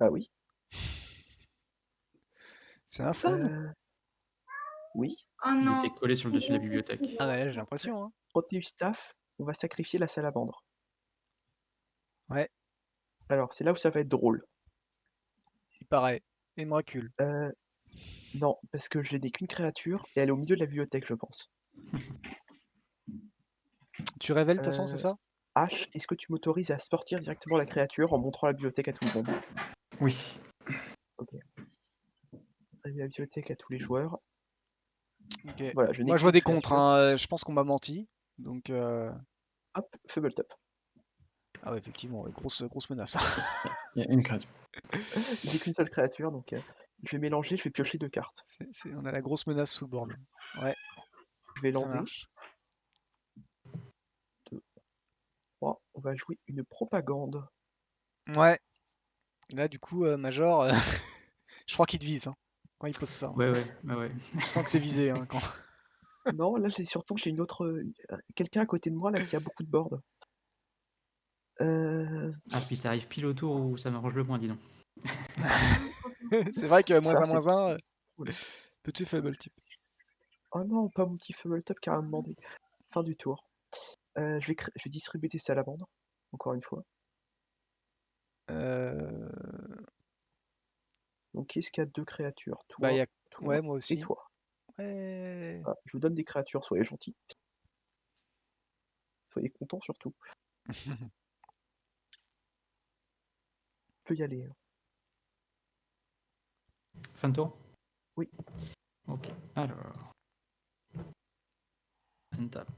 Bah oui. C'est infâme. Oui. Oh Il non. était collé sur le dessus de la bibliothèque. Ah ouais, j'ai l'impression, hein. Proteus Staff, on va sacrifier la salamandre. Ouais, Alors, c'est là où ça va être drôle. il paraît. Et il me recule. Non, parce que je n'ai qu'une créature et elle est au milieu de la bibliothèque, je pense. Tu révèles de toute façon, c'est ça? H, est-ce que tu m'autorises à sortir directement la créature en montrant la bibliothèque à tout le monde? Oui. Ok. La bibliothèque à tous les joueurs. Ok. Voilà, je n'ai Moi je vois qu'une des contres, créature. hein. Je pense qu'on m'a menti. Donc Hop, Fubbletop. ah ouais, effectivement, ouais, grosse menace. Il y a une créature. J'ai qu'une seule créature, donc je vais mélanger, je vais piocher 2 cartes. On a la grosse menace sous le board. Ouais, Je vais ça lander. marche. 2, 3. on va jouer une propagande. Ouais. Là, du coup, Major, je crois qu'il te vise hein, quand il pose ça. Hein. Ouais. Je sens que t'es visé. Hein, quand... Non, là, surtout que j'ai une autre, quelqu'un à côté de moi là qui a beaucoup de boards. Ah, puis ça arrive pile au tour où ça m'arrange le moins, dis donc. C'est vrai que Ça, c'est -1, cool. petit faible type. Oh non, pas mon petit Fumble Top qui a rien demandé. Fin du tour. Je vais distribuer des salamandres, encore une fois. Donc, qui est-ce qui a 2 créatures? Bah, Toi, y a... toi Ouais, moi et aussi. toi. Ouais. Voilà, je vous donne des créatures, soyez gentils. Soyez contents surtout. Je peux y aller. Hein. Fin de tour? Oui. Ok, alors. On tape.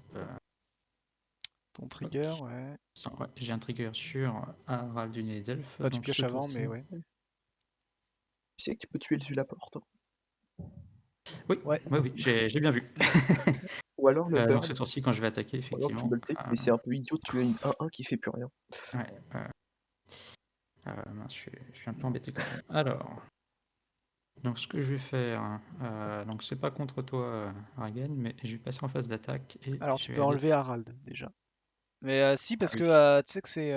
Ton trigger, ouais. Ouais, j'ai un trigger sur Harald du Nez des Elfes. Bah, tu donc pioches ce avant, tour-ci. mais ouais. Tu sais que tu peux tuer le Zulaporte. Hein. Oui, Ouais. oui, j'ai bien vu. Ou alors le donc Burn. ce tour-ci, quand je vais attaquer, Ou alors effectivement. Fumble Tape, mais c'est un peu idiot de tuer une 1-1 qui fait plus rien. Ouais. Mince, je suis un peu embêté quand même. Alors. Donc ce que je vais faire, donc c'est pas contre toi, Ragen, mais je vais passer en phase d'attaque et Alors, je tu vais peux aller. enlever Harald, déjà. Mais si, parce oui. que tu sais que c'est...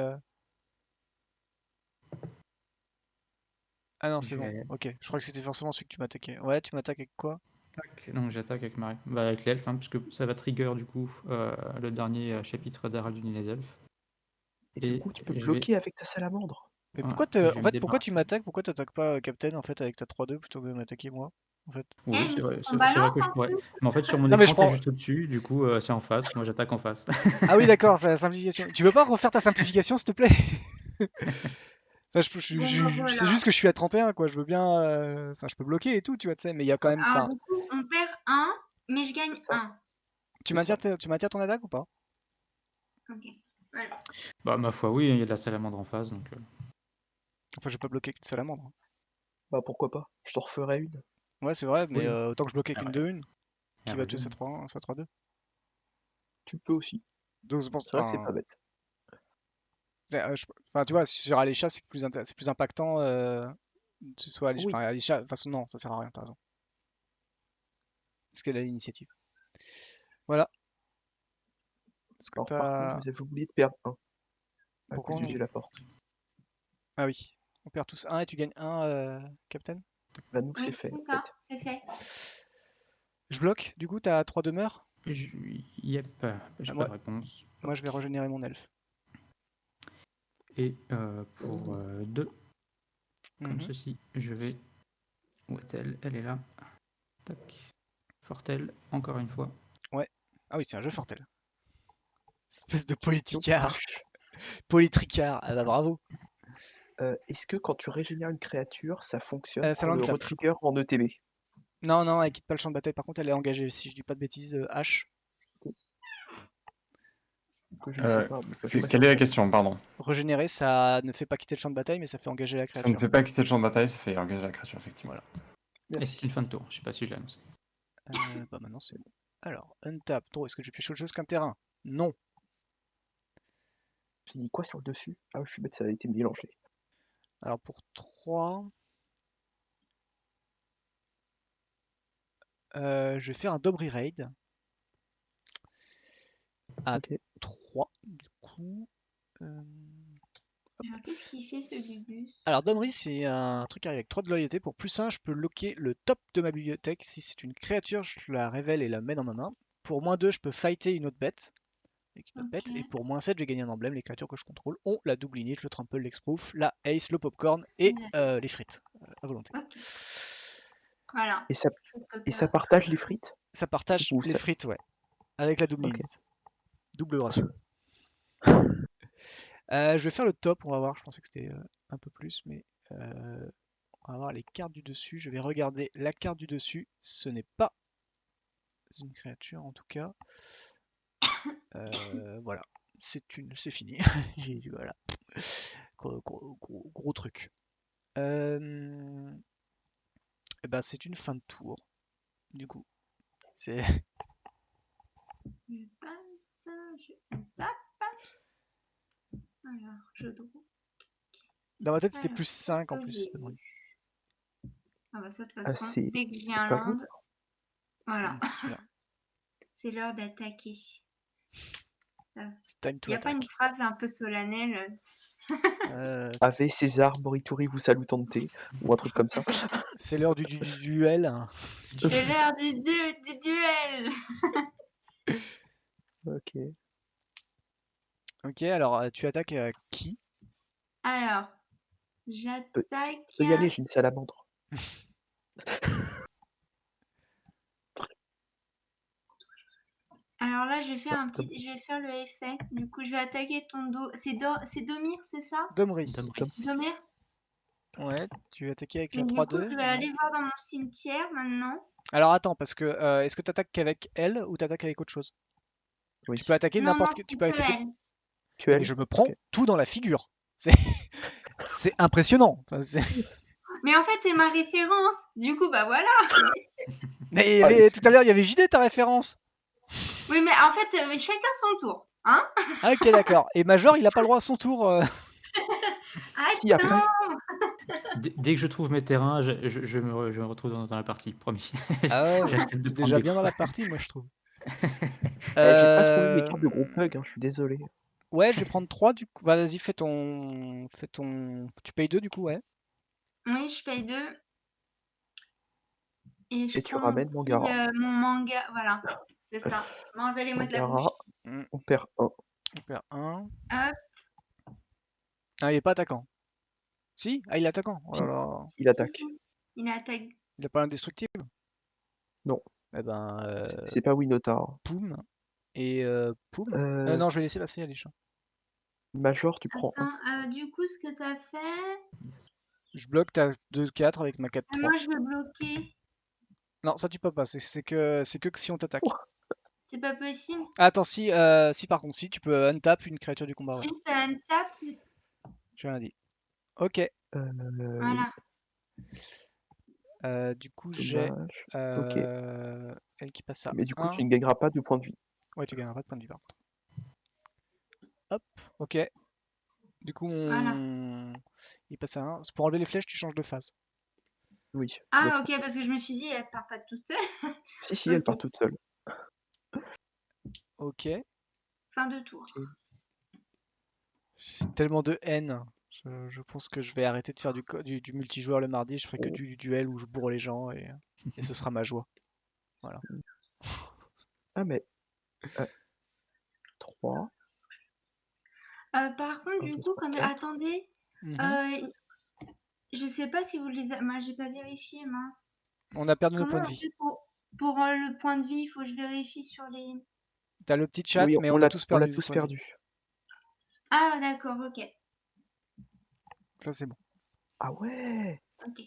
Ah non, Je c'est vais bon. aller. Ok, je crois que c'était forcément celui que tu m'attaquais. Ouais, tu m'attaques avec quoi? Tac. Donc j'attaque avec avec l'elfe, hein, parce que ça va trigger du coup le dernier chapitre d'Harald du Nez des Elfes. Et du coup, tu peux je vais, bloquer avec ta salamandre. Mais voilà, pourquoi je en vais me fait, pourquoi tu débarrasser. m'attaques? Pourquoi t'attaques pas Captain, en fait, avec ta 3-2 plutôt que de m'attaquer moi, en fait? Oui, mais c'est vrai, c'est ton c'est vrai balance que je en pourrais. plus. Mais en fait, sur mon Non, mais je écran, t'es prends... juste au-dessus, du coup, c'est en face. Moi, j'attaque en face. Ah oui, d'accord, c'est la simplification. Tu veux pas refaire ta simplification, s'il te plaît? Enfin, Bon, bah c'est voilà. juste que je suis à 31, quoi. Je veux bien... Enfin, je peux bloquer et tout, tu vois, tu sais, mais il y a quand même... Alors Enfin, du coup, on perd 1, mais je gagne C'est ça. 1. tu C'est ça. maintiens ton attaque ou pas? Ok. Voilà. Bah, ma foi, oui, il y a de la salamandre en face, donc. Enfin, je vais pas bloquer qu'une salamandre. Bah pourquoi pas. Je t'en referai une. Ouais, c'est vrai, mais Oui. autant que je bloquais Ah qu'une ouais. 2-1, qui va tuer sa 3-1, sa 3-2. Tu peux aussi. Donc, je pense... C'est vrai que c'est pas Enfin, bête. enfin, tu vois, sur Alisha, c'est c'est plus impactant... que ce soit Alisha... Oui. Enfin, Alisha... De toute façon, non, ça sert à rien, t'as raison. Parce qu'elle a l'initiative. Voilà. Est-ce que Alors par contre, t'as... vous avez oublié de perdre 1. À Pourquoi cause on... du Zulaporte. Ah oui. On perd tous 1 et tu gagnes 1, Captain? Bah nous c'est Oui, fait c'est en ça, fait. c'est fait. Je bloque, du coup, t'as 3 demeures? Yep, j'ai pas Moi, de réponse. moi, je vais régénérer mon elfe. Et pour 2, comme Mhm. ceci, je vais. Où est-elle? Elle est là. Tac. Fortel, encore une fois. Ouais. Ah oui, c'est un jeu Fortel. Espèce de Question politicard. H. Politricard. Ah bah bravo. Est-ce que quand tu régénères une créature, ça fonctionne Ça pour le l'handicap, je crois. retrigger en ETB? Non, non, elle quitte pas le champ de bataille. Par contre, elle est engagée. Si je dis pas de bêtises, H. Que je ne sais pas. Donc, je reste Quelle est la en- question, pardon? Régénérer, ça ne fait pas quitter le champ de bataille, mais ça fait engager la Ça ne créature. fait pas quitter le champ de bataille, ça fait engager la créature, effectivement. Voilà. Et Merci. c'est une fin de tour. Je sais pas si je l'ai annoncé. Bah maintenant, c'est bon. Alors, untap. Oh, est-ce que je pioche autre chose qu'un terrain? Non. J'ai mis quoi sur le dessus? Ah, je suis bête, ça a été mélangé. Alors, pour 3... je vais faire un Dobry Raid. À Ok. 3, du coup. Alors, qu'est-ce qu'il fait ce Gugus? Alors, Domri, c'est un truc avec 3 de loyauté. Pour plus 1, je peux locker le top de ma bibliothèque. Si c'est une créature, je la révèle et la mets dans ma main. Pour moins 2, je peux fighter une autre bête. Avec une autre bête. Ok. Et pour moins 7, je vais gagner un emblème. Les créatures que je contrôle ont la double init, le trample, l'exproof, la ace, le popcorn et les frites. À volonté. Ok. Voilà. Et ça, Je peux et pas- ça partage les frites? Ça partage Ou les ça- frites, ouais. Avec la double Ok. init. Double ratio. Je vais faire le top, on va voir. Je pensais que c'était un peu plus, mais on va voir les cartes du dessus. Je vais regarder la carte du dessus. Ce n'est pas une créature en tout cas. Voilà, c'est fini. Voilà, gros truc. Et ben c'est une fin de tour. Du coup, c'est Je passe, je tape. Alors, je draw. Dans ma tête, c'était Alors, plus qu'est-ce 5 en que plus. j'ai Mais bon. Ah bah ça, de toute Ah, façon, c'est dès que j'ai c'est un pas lourd. land, voilà, C'est celui-là. c'est l'heure d'attaquer. C'est time Il to n'y a pas une attack. phrase un peu solennelle Ave César, Morituri vous salutante, ou un truc comme ça. C'est l'heure du duel. Hein. C'est l'heure du duel. Ok. Ok, alors tu attaques qui? Alors, Peut j'attaque. peut y aller, j'ai une salamandre. Alors là, je vais faire Dom- je vais faire le effet. Du coup, je vais attaquer ton dos. C'est Domir, c'est ça? Domri. Domri. Domir? Ouais, tu vas attaquer avec la Donc, du coup, 3-2. je vais aller voir dans mon cimetière maintenant. Alors attends, parce que est-ce que tu attaques qu'avec elle ou tu attaques avec autre chose? Oui. Tu peux attaquer Non, n'importe non, tu c'est peux que attaquer. elle. Que Mais elle. je me prends Ok. tout dans la figure. C'est impressionnant. Enfin, Mais en fait, c'est ma référence. Du coup, bah voilà. Mais Ah, tout à l'heure, il y avait JD ta référence. Oui, mais en fait, chacun son tour. Hein? Ah, ok, d'accord. Et Major, il a pas le droit à son tour. Si, après. Attends. Dès que je trouve mes terrains, je me retrouve dans la partie, promis. Ah ouais, J'accepte de t'es prendre déjà des bien dans points. la partie, moi je trouve. J'ai pas trouvé mes cartes de gros bug, je suis désolé. Ouais, je vais prendre 3 du coup. Vas-y, fais ton. Tu payes 2 du coup, ouais. Oui, je paye 2. Et je Et tu prends ramènes aussi Mangara. mon manga. Voilà, c'est ça. M'enlevez les mots de la bouche. Mangara, Mm, on perd 1. on perd 1. Hop. Ah, il est pas attaquant. Si? Ah, il est attaquant. Oh là là. Il attaque. Il attaque. Il a pas l'indestructible? Non, Eh ben, c'est pas Winota. Poum. Et Poum. Euh, Non, je vais laisser passer les chats. Major, tu prends 1. Attends, du coup, ce que t'as fait. Je bloque ta 2-4 avec ma 4-3. Moi, je veux bloquer. Non, ça tu peux pas. C'est que si on t'attaque. C'est pas possible. Ah, attends, si par contre, si tu peux untap une créature du combat. Ouais. Juste un tap. J'ai rien dit. Ok. Voilà. Du coup, j'ai Dommage. Ok. elle qui passe à Mais du coup, 1. tu ne gagneras pas de points de vie. Ouais, tu gagneras pas de point de vue par contre. Hop, ok. Du coup, Voilà. il passe à 1. Pour enlever les flèches, tu changes de phase. Oui. Ah, d'accord. ok, parce que je me suis dit, elle part pas toute seule. Si, elle Ok. part toute seule. Ok. Fin de tour. Ok. C'est tellement de haine. Je pense que je vais arrêter de faire du multijoueur le mardi. Je ferai que Oh. du duel où je bourre les gens et ce sera ma joie. Voilà. Ah, mais. 3. Par contre, 1, du 2, coup, 3, comme. 4. Attendez. Mhm. Je sais pas si vous les avez. Moi, j'ai pas vérifié, mince. On a perdu nos Comment points de on vie. fait pour le point de vie? Il faut que je vérifie sur les. T'as le petit chat, Oui, mais on on a tous l'a perdu des tous points de vie. perdu. Ah, d'accord, ok. Ça, c'est bon. Ah ouais. Ok.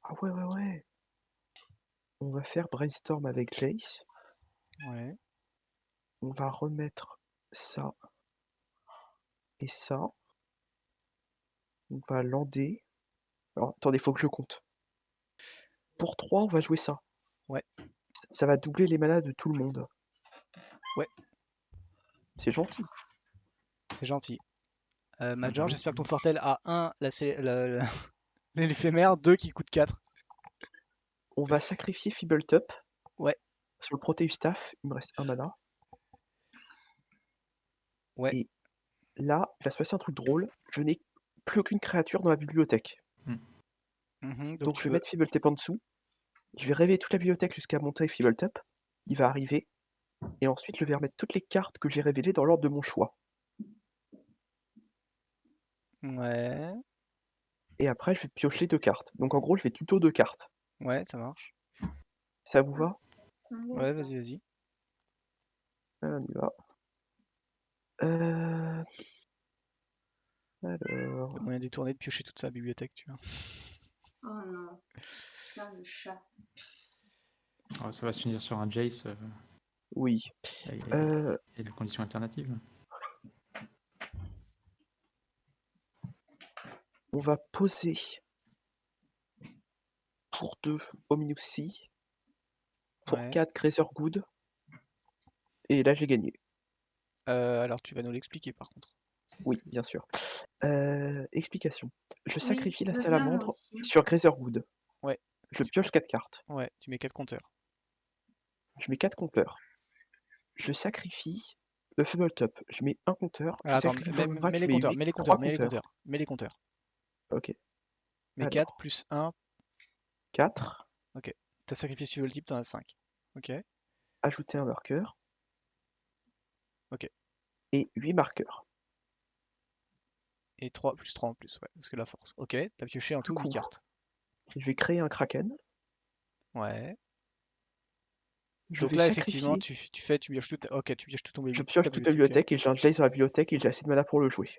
Ah ouais. On va faire brainstorm avec Jace. Ouais. On va remettre ça et ça. On va lander. Alors, attendez, faut que je compte. Pour 3, on va jouer ça. Ouais. Ça va doubler les manas de tout le monde. Ouais. C'est gentil. C'est gentil. Major, j'espère que ton Fortel a 1, l'éphémère, 2 qui coûte 4. On va sacrifier Feebletop. Ouais. Sur le Proteus Staff, il me reste 1 mana. Ouais. Et là, il va se passer un truc drôle. Je n'ai plus aucune créature dans la bibliothèque. Mhm, Donc tu je vais veux... mettre Feebletop en dessous. Je vais réveiller toute la bibliothèque jusqu'à monter Feebletop. Il va arriver. Et ensuite, je vais remettre toutes les cartes que j'ai révélées dans l'ordre de mon choix. Ouais. Et après, je vais piocher 2 cartes. Donc en gros, je vais tuto 2 cartes. Ouais, ça marche. Ça vous va? Ouais, vas-y. On y va. Alors... Le moyen détourné de piocher toute sa bibliothèque, tu vois. Oh non. Putain, le chat. Alors, ça va se finir sur un Jace Oui. et la condition alternative. On va poser pour 2 Ominous, pour Ouais. 4 Grazer Good. Et là, j'ai gagné. Alors, tu vas nous l'expliquer par contre. Oui, bien sûr. Explication. Je Oui, sacrifie la je veux bien, moi salamandre aussi. sur Grazerwood. Ouais, Je pioche 4 cartes. ouais, tu mets 4 compteurs. Je mets 4 compteurs. Je sacrifie le Fumbletop. Je mets 1 compteur. Je Ah, attends, sacrifie mets Volrac. Je les mets compteurs, 8, mets les 3 compteurs, mets les compteurs. compteurs, mets les compteurs. Ok. Mets 4 Alors, plus 1, 4. ok. T'as sacrifié sur le type, t'en as 5. Ok, Ajouter un marqueur. ok. Et 8 marqueurs. Et 3 plus 3 en plus, ouais, parce que la force. Ok, t'as pioché en Du tout 8 coup, cartes. je vais créer un Kraken. Ouais. Je Donc vais là, effectivement, sacrifier. tu pioches tout, ok, tu pioches toute Je toute pioche ta toute la bibliothèque. bibliothèque et j'ai un Jace dans la bibliothèque et j'ai assez de mana pour le jouer.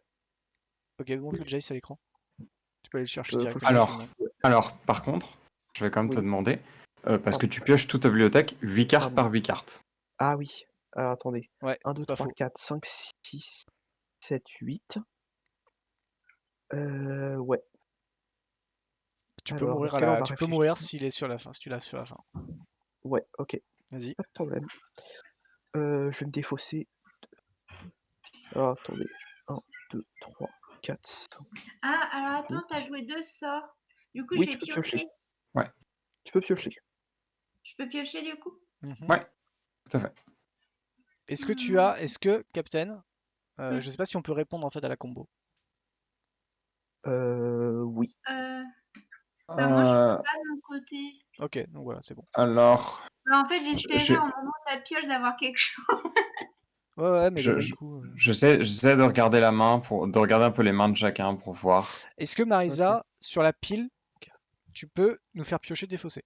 Ok, montre le Jace à l'écran. Tu peux aller le chercher Faut que directement, je... je te le Alors, montre. alors, par contre, je vais quand même te Oui, demander, parce que pardon. tu pioches toute ta bibliothèque, 8 cartes Pardon. par 8 cartes. Ah oui. Attendez. Ouais, 1, 2, c'est pas 3, faux. 4, 5, 6, 7, 8. Ouais. Tu peux Alors, dans mourir ce à cas-là, on la, va tu peux réfléchir. mourir s'il est sur la fin, si tu l'as sur la fin. Ouais, ok. Vas-y. Pas de problème. Je vais me défausser. Ah, attendez. 1, 2, 3, 4, 5, Ah, alors attends, 8. t'as joué 2 sorts. Du coup, je Oui, vais tu peux piocher. piocher. Ouais, Tu peux piocher. Je peux piocher du coup? Mhm. ouais, tout à fait. Est-ce que, Captain, Hmm. je sais pas si on peut répondre en fait à la combo. Oui. Bah, moi, je peux Euh, pas de mon côté. Ok, donc voilà, c'est bon. alors, Bah, en fait, je, j'espérais je, au moment de ta pioche d'avoir quelque chose. Ouais, ouais, mais je, là, du je- coup. j'essaie de regarder la main, de regarder un peu les mains de chacun pour voir. Est-ce que Ok. Marisa, sur la pile, tu peux nous faire piocher des fossés?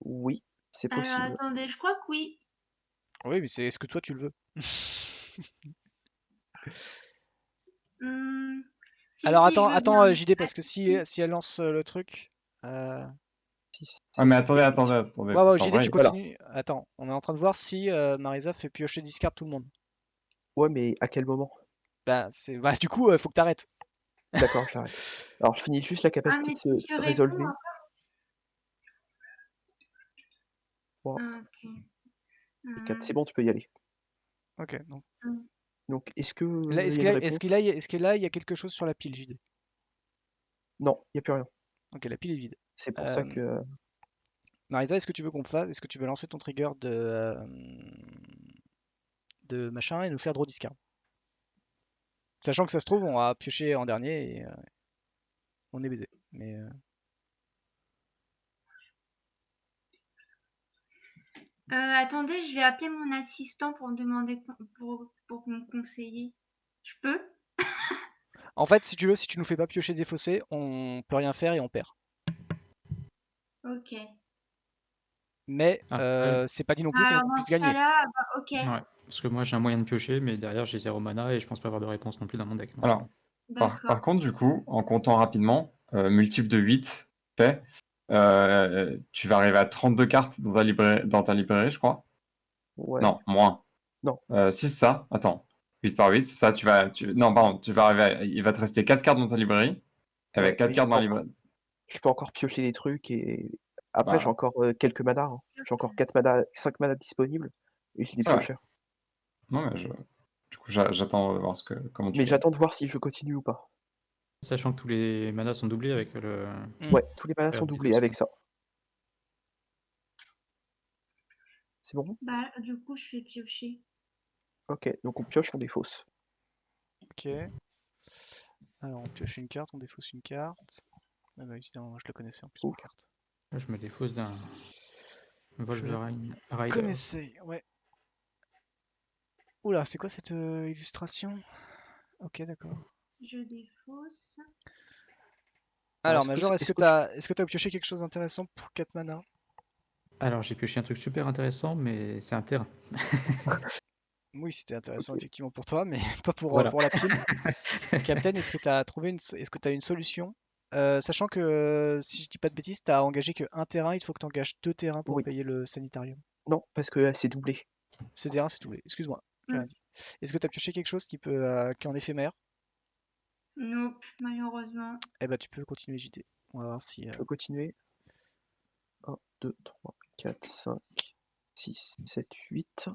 Oui, c'est Alors possible. attendez, je crois que oui. Oui, mais c'est est-ce que toi tu le veux? Hmm, Si, Alors si, je attends, veux bien. JD, Pas parce que de souci. si elle lance le truc. euh, 6, Ouais, mais 7, attendez, 8. attendez, attendez, Ouais, parce ouais, qu'en JD, vrai, tu Voilà. continues. Attends, on est en train de voir si Marisa fait piocher discard tout le monde. Ouais, mais à quel moment? Bah, bah, du coup, faut que t'arrêtes. D'accord, j'arrête. Alors, je finis juste la Ah, capacité mais de si se tu réponds. résolver. Bon, Ah, ok. et 4, c'est Hmm, bon, tu peux y aller. Ok, donc. hmm. Donc, est-ce que Là, il y a une réponse? est-ce que là, il y a quelque chose sur la pile, JD? Non, il n'y a plus rien. Ok, la pile est vide. C'est pour ça Euh, que... Marisa, est-ce que tu veux qu'on fasse, est-ce que tu veux lancer ton trigger de machin et nous faire draw discard? Sachant que ça se trouve, on va piocher en dernier et on est baisé. Mais Attendez, je vais appeler mon assistant pour me demander pour me conseiller. Je peux? en fait, si tu veux, si tu nous fais pas piocher des fossés, on peut rien faire et on perd. Ok. Mais Après, c'est pas dit non plus qu'on Alors dans puisse ce gagner. cas-là, bah, ok. ouais, parce que moi j'ai un moyen de piocher, mais derrière j'ai 0 mana et je pense pas avoir de réponse non plus dans mon deck. Donc, alors, par D'accord. contre, du coup, en comptant rapidement, multiple de 8 fait, tu vas arriver à 32 cartes dans ta librairie, je crois. Ouais. Non, moins. Non. Si c'est ça, attends. 8 par 8, c'est ça, non, pardon, tu vas arriver il va te rester 4 cartes dans ta librairie. Avec Ouais, 4 mais je cartes peux dans la encore, librairie. je peux encore piocher des trucs et... Après, j'ai Bah, encore quelques manas. Hein. J'ai encore 4 manas, 5 manas disponibles. Et j'ai des c'est vrai. piocheurs. Non, mais du coup, j'attends de voir comment tu Mais gagnes. j'attends de voir si je continue ou pas. sachant que tous les manas sont doublés avec le. Hmm. Ouais, tous les manas sont doublés avec réhabilitation. ça. C'est bon? Bah, du coup, je vais piocher. Ok, donc on pioche, on défausse. Ok. Alors on pioche une carte, on défausse une carte. Ah bah évidemment, moi je la connaissais en plus ma Ouf. carte. Là, je me défausse d'un Je la Wolverine Rider. connaissais, ouais. Oula, c'est quoi cette illustration? Ok, d'accord. Je défausse. Alors, Alors Major, est-ce que je... est-ce que t'as pioché quelque chose d'intéressant pour 4 mana? Alors j'ai pioché un truc super intéressant, mais c'est un terrain. Oui, c'était intéressant Ok. effectivement pour toi, mais pas Voilà. pour la pile. Captain, est-ce que tu as trouvé est-ce que tu as une solution? Sachant que si je dis pas de bêtises, tu as engagé que un terrain, il faut que tu engages 2 terrains pour Oui. payer le sanitarium. Non, parce que c'est doublé. C'est terrain, c'est tout. Excuse-moi, j'ai Hmm. rien dit. Est-ce que tu as pioché quelque chose qui est en éphémère? Nope, malheureusement. Eh ben tu peux continuer JT. On va voir si. Je peux continuer. 1, 2, 3, 4, 5, 6, 7, 8.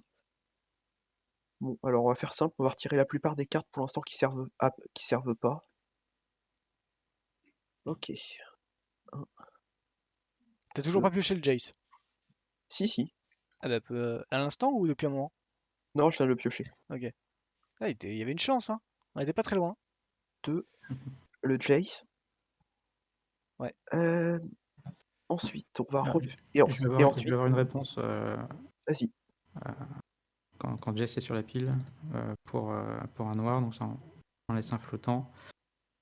Bon, alors on va faire simple, on va retirer la plupart des cartes pour l'instant qui servent pas. Ok. T'as toujours Euh. pas pioché le Jace? Si. Ah bah, à l'instant ou depuis un moment? Non, je viens de le piocher. Ok. Ah, il y avait une chance, hein. On était pas très loin. 2. Le Jace. Ouais. Ensuite, on va Alors, et je vais ensuite, avoir une réponse vas-y. quand Jess est sur la pile pour un noir, donc ça en laisse un flottant.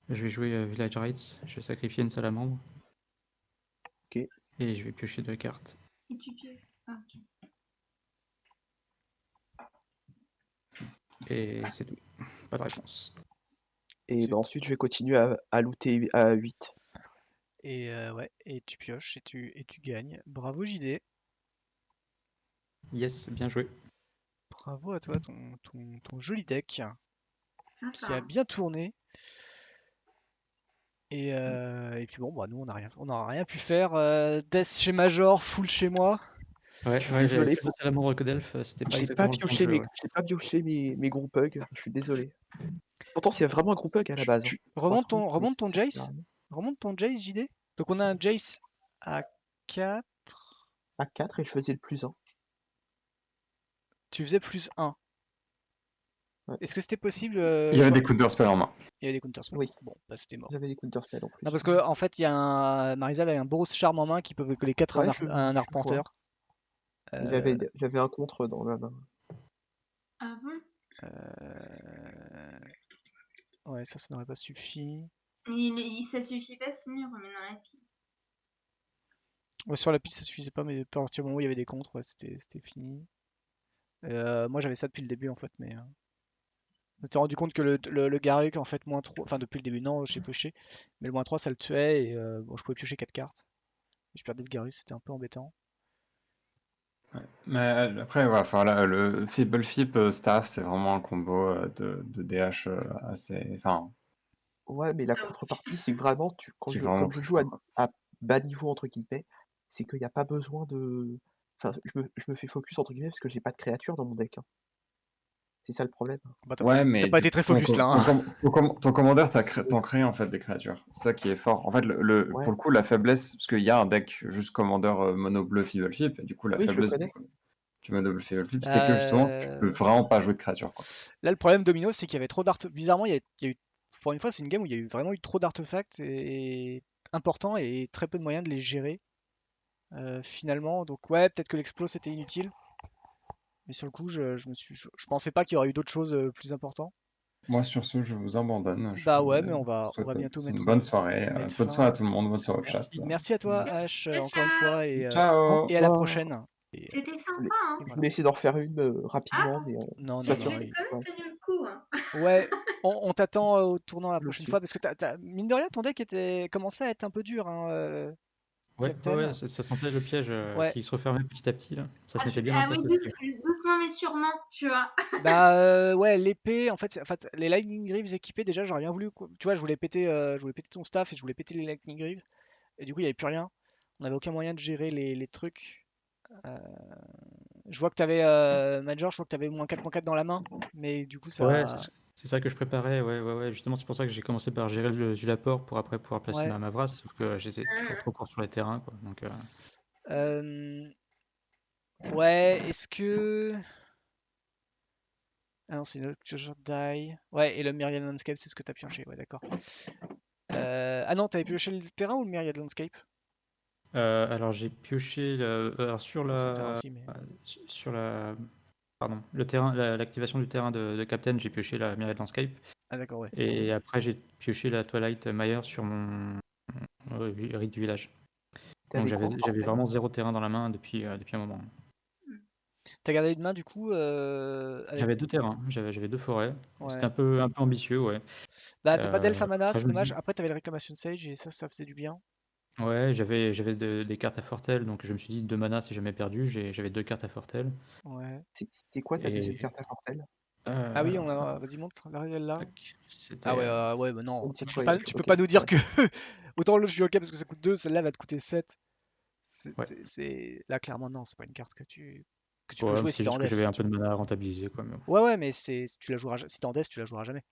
Je vais jouer Village Rites, je vais sacrifier une salamandre. Ok. Et je vais piocher 2 cartes. Et tu pioches. Ah, ok. Et c'est tout. Pas de réponse. Et Zut. ensuite, je vais continuer à looter à 8. Et ouais, et tu pioches et tu gagnes. Bravo JD. Yes, bien joué. Bravo à toi, ton joli deck qui a Sympa. bien tourné. Et puis bon, bah, nous on n'a rien pu faire. Death chez Major, full chez moi. Ouais, Je suis j'avais désolé plus de salamandre que d'elfe, c'était pas J'ai pas exactement le plan de jeu. Ouais. pioché mes group hugs, je suis désolé. Pourtant, c'est vraiment un group hug à la base. Remonte Pour un truc, mais ton ça sert à Jace. rien. Remonte ton Jace, JD. Donc on a un Jace à 4. À 4 et je faisais le plus 1. Tu faisais plus 1. Ouais. Est-ce que c'était possible Il y avait des counterspells en main. Il y avait des counterspells. Oui. Bon, bah c'était mort. J'avais des counterspells en plus. Non, parce que en fait, il y a Marisal a un Boros Charme en main qui peut coller 4 à Ouais, un arpenteur. J'avais un contre dans la main. Ah bon? Ouais, ça n'aurait pas suffi. Mais ça suffit pas, sinon il remet dans la pile. Ouais, sur la pile, ça suffisait pas, mais à partir du moment où il y avait des contres, ouais, c'était fini. Moi, j'avais ça depuis le début, en fait, mais je m'étais rendu compte que le Garruk, en fait, moins 3, enfin, depuis le début, non, j'ai pioché, mais le moins 3, ça le tuait, et bon, je pouvais piocher 4 cartes. Je perdais le Garruk, c'était un peu embêtant. Ouais. Mais après, ouais, enfin, là, le Feeble Fip Staff, c'est vraiment un combo de DH assez. Enfin, Ouais, mais la contrepartie, c'est que vraiment, qui est vraiment comme je très joue fort, quoi. à bas niveau, entre guillemets, c'est qu'il n'y a pas besoin de. Enfin, je me fais focus, entre guillemets, parce que j'ai pas de créatures dans mon deck, hein. C'est ça le problème. Bah, t'as Ouais, mais pas du été très coup, focus là, hein. ton commandeur t'en crée en fait des créatures. C'est ça qui est fort. En fait, Ouais. pour le coup, la faiblesse, parce qu'il y a un deck juste commandeur mono bleu Feeble Flip, et du coup, la Oui, je le faiblesse connais. du mono bleu Feeble Flip, c'est que justement, tu peux vraiment pas jouer de créatures, quoi. Là, le problème domino, c'est qu'il y avait trop d'artefacts. Bizarrement, il y a eu, pour une fois, c'est une game où il y a eu vraiment eu trop d'artefacts importants et très peu de moyens de les gérer finalement. Donc ouais, peut-être que l'explos c'était inutile, mais sur le coup, je pensais pas qu'il y aurait eu d'autres choses plus importantes. Moi, sur ce, je vous abandonne. Je Bah vous ouais, mais on va souhaite bientôt c'est une mettre, bonne soirée. mettre Bonne fin. soirée à tout le monde, bonne soirée au chat. Merci à toi, H, Ciao, encore une fois, et Ciao! à la revoir. prochaine. Et, C'était Je voulais, sympa, hein? je voilà. voulais essayer d'en refaire une Ah, rapidement, mais Non, je non, suis pas je sûr non. vais que quand même ouais, tenir le coup, hein. Ouais, on t'attend au tournant la je prochaine suis. fois parce que mine de rien, ton deck commençait à être un peu dur, hein, Captain. Ça sentait le piège Ouais. qui se refermait petit à petit. Là. Ça se Ah, mettait bien en oui, place aussi. doucement mais sûrement, tu vois. Bah ouais, l'épée, en fait, les Lightning Greaves équipés, déjà, j'aurais bien voulu, tu vois, je voulais péter ton staff et je voulais péter les Lightning Greaves. Et du coup, il n'y avait plus rien. On n'avait aucun moyen de gérer les trucs. Euh, Je vois que t'avais Major, je vois que t'avais -4/-4 dans la main, mais du coup, Ouais, ça. c'est ça que je préparais. Ouais. Justement, c'est pour ça que j'ai commencé par gérer le Zulaport pour après pouvoir placer Ouais. ma Mavras, sauf que j'étais toujours Mmh. trop court sur les terrains. Quoi. Donc, Euh, Ouais, est-ce que. Ah non, c'est une Closure Die. Ouais, et le Myriad Landscape, c'est ce que t'as pioché, ouais, d'accord. Ah non, t'avais pioché le terrain ou le Myriad Landscape? alors, j'ai pioché alors, sur Non, c'est le terrain la. aussi, mais. Sur la. Pardon, le terrain, l'activation du terrain de Captain, j'ai pioché la Myriad Landscape. Ah d'accord, ouais. Et après, j'ai pioché la Twilight Mire sur mon rite du village. Donc T'avais quoi en j'avais parfait? vraiment 0 terrain dans la main depuis un moment. T'as gardé une main du coup avec. J'avais 2 terrains, j'avais 2 forêts. C'était Ouais. un peu ambitieux, ouais. Bah t'as pas d'elfe à mana, Après c'est je me dommage. dis Après t'avais le Reclamation Sage et ça faisait du bien. ouais, j'avais des cartes à Fortel, donc je me suis dit 2 mana c'est jamais perdu. J'avais 2 cartes à Fortel. Ouais. C'était quoi ta deuxième Et carte à Fortel? Ah oui, alors, vas-y montre, elle là. tac, Ah c'était ouais, ouais, bah non, ça, Anti-Quake, tu peux ok, pas nous dire ouais. que. Autant le je suis ok parce que ça coûte 2, celle-là va te coûter 7. ouais. Là clairement non, c'est pas une carte que Que tu peux Ouais, jouer si c'est t'es en juste que death. j'avais un peu de mana à rentabiliser, quoi. Mais... Ouais, mais si tu la joueras, si t'es en death, tu la joueras jamais.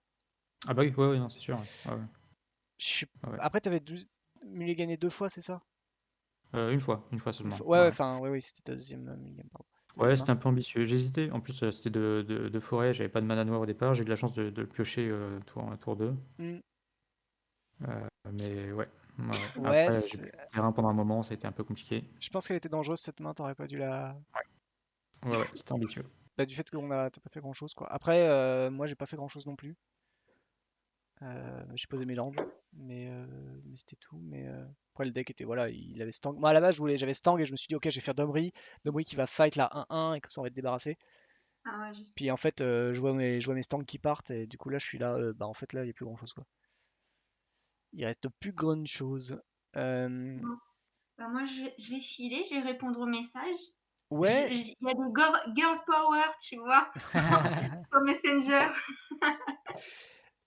Ah bah oui, ouais, non, c'est sûr. Ouais. Je suis- Ouais. Après, t'avais mulligané 2 fois, c'est ça? Une fois seulement. Ouais, Ouais. enfin, oui, c'était ta deuxième mulligan, pardon. Ouais, Deuxième c'était un peu ambitieux. J'hésitais. En plus, c'était de forêt. J'avais pas de mana noire au départ. J'ai eu de la chance de le piocher tour 2. main. Mais ouais. Ouais, Après, j'ai plus de terrain pendant un moment. Ça a été un peu compliqué. je pense qu'elle était dangereuse cette main, t'aurais pas dû la. Ouais, c'était ambitieux. Bah, du fait t'as pas fait grand chose, quoi. Après, moi j'ai pas fait grand chose non plus. J'ai posé mes landes, mais c'était tout. Mais après, le deck était, voilà, il avait Stang. Moi à la base, j'avais Stang et je me suis dit, ok, je vais faire Domri qui va fight la 1-1 et comme ça on va être débarrassé. Ah ouais, Puis en fait, je vois mes Stang qui partent et du coup là, je suis là, bah en fait, là, il n'y a plus grand chose, quoi. Il reste plus grand chose. bon. Bah, moi, je vais filer, je vais répondre aux messages. Ouais. Il y a des girl power, tu vois, sur Messenger.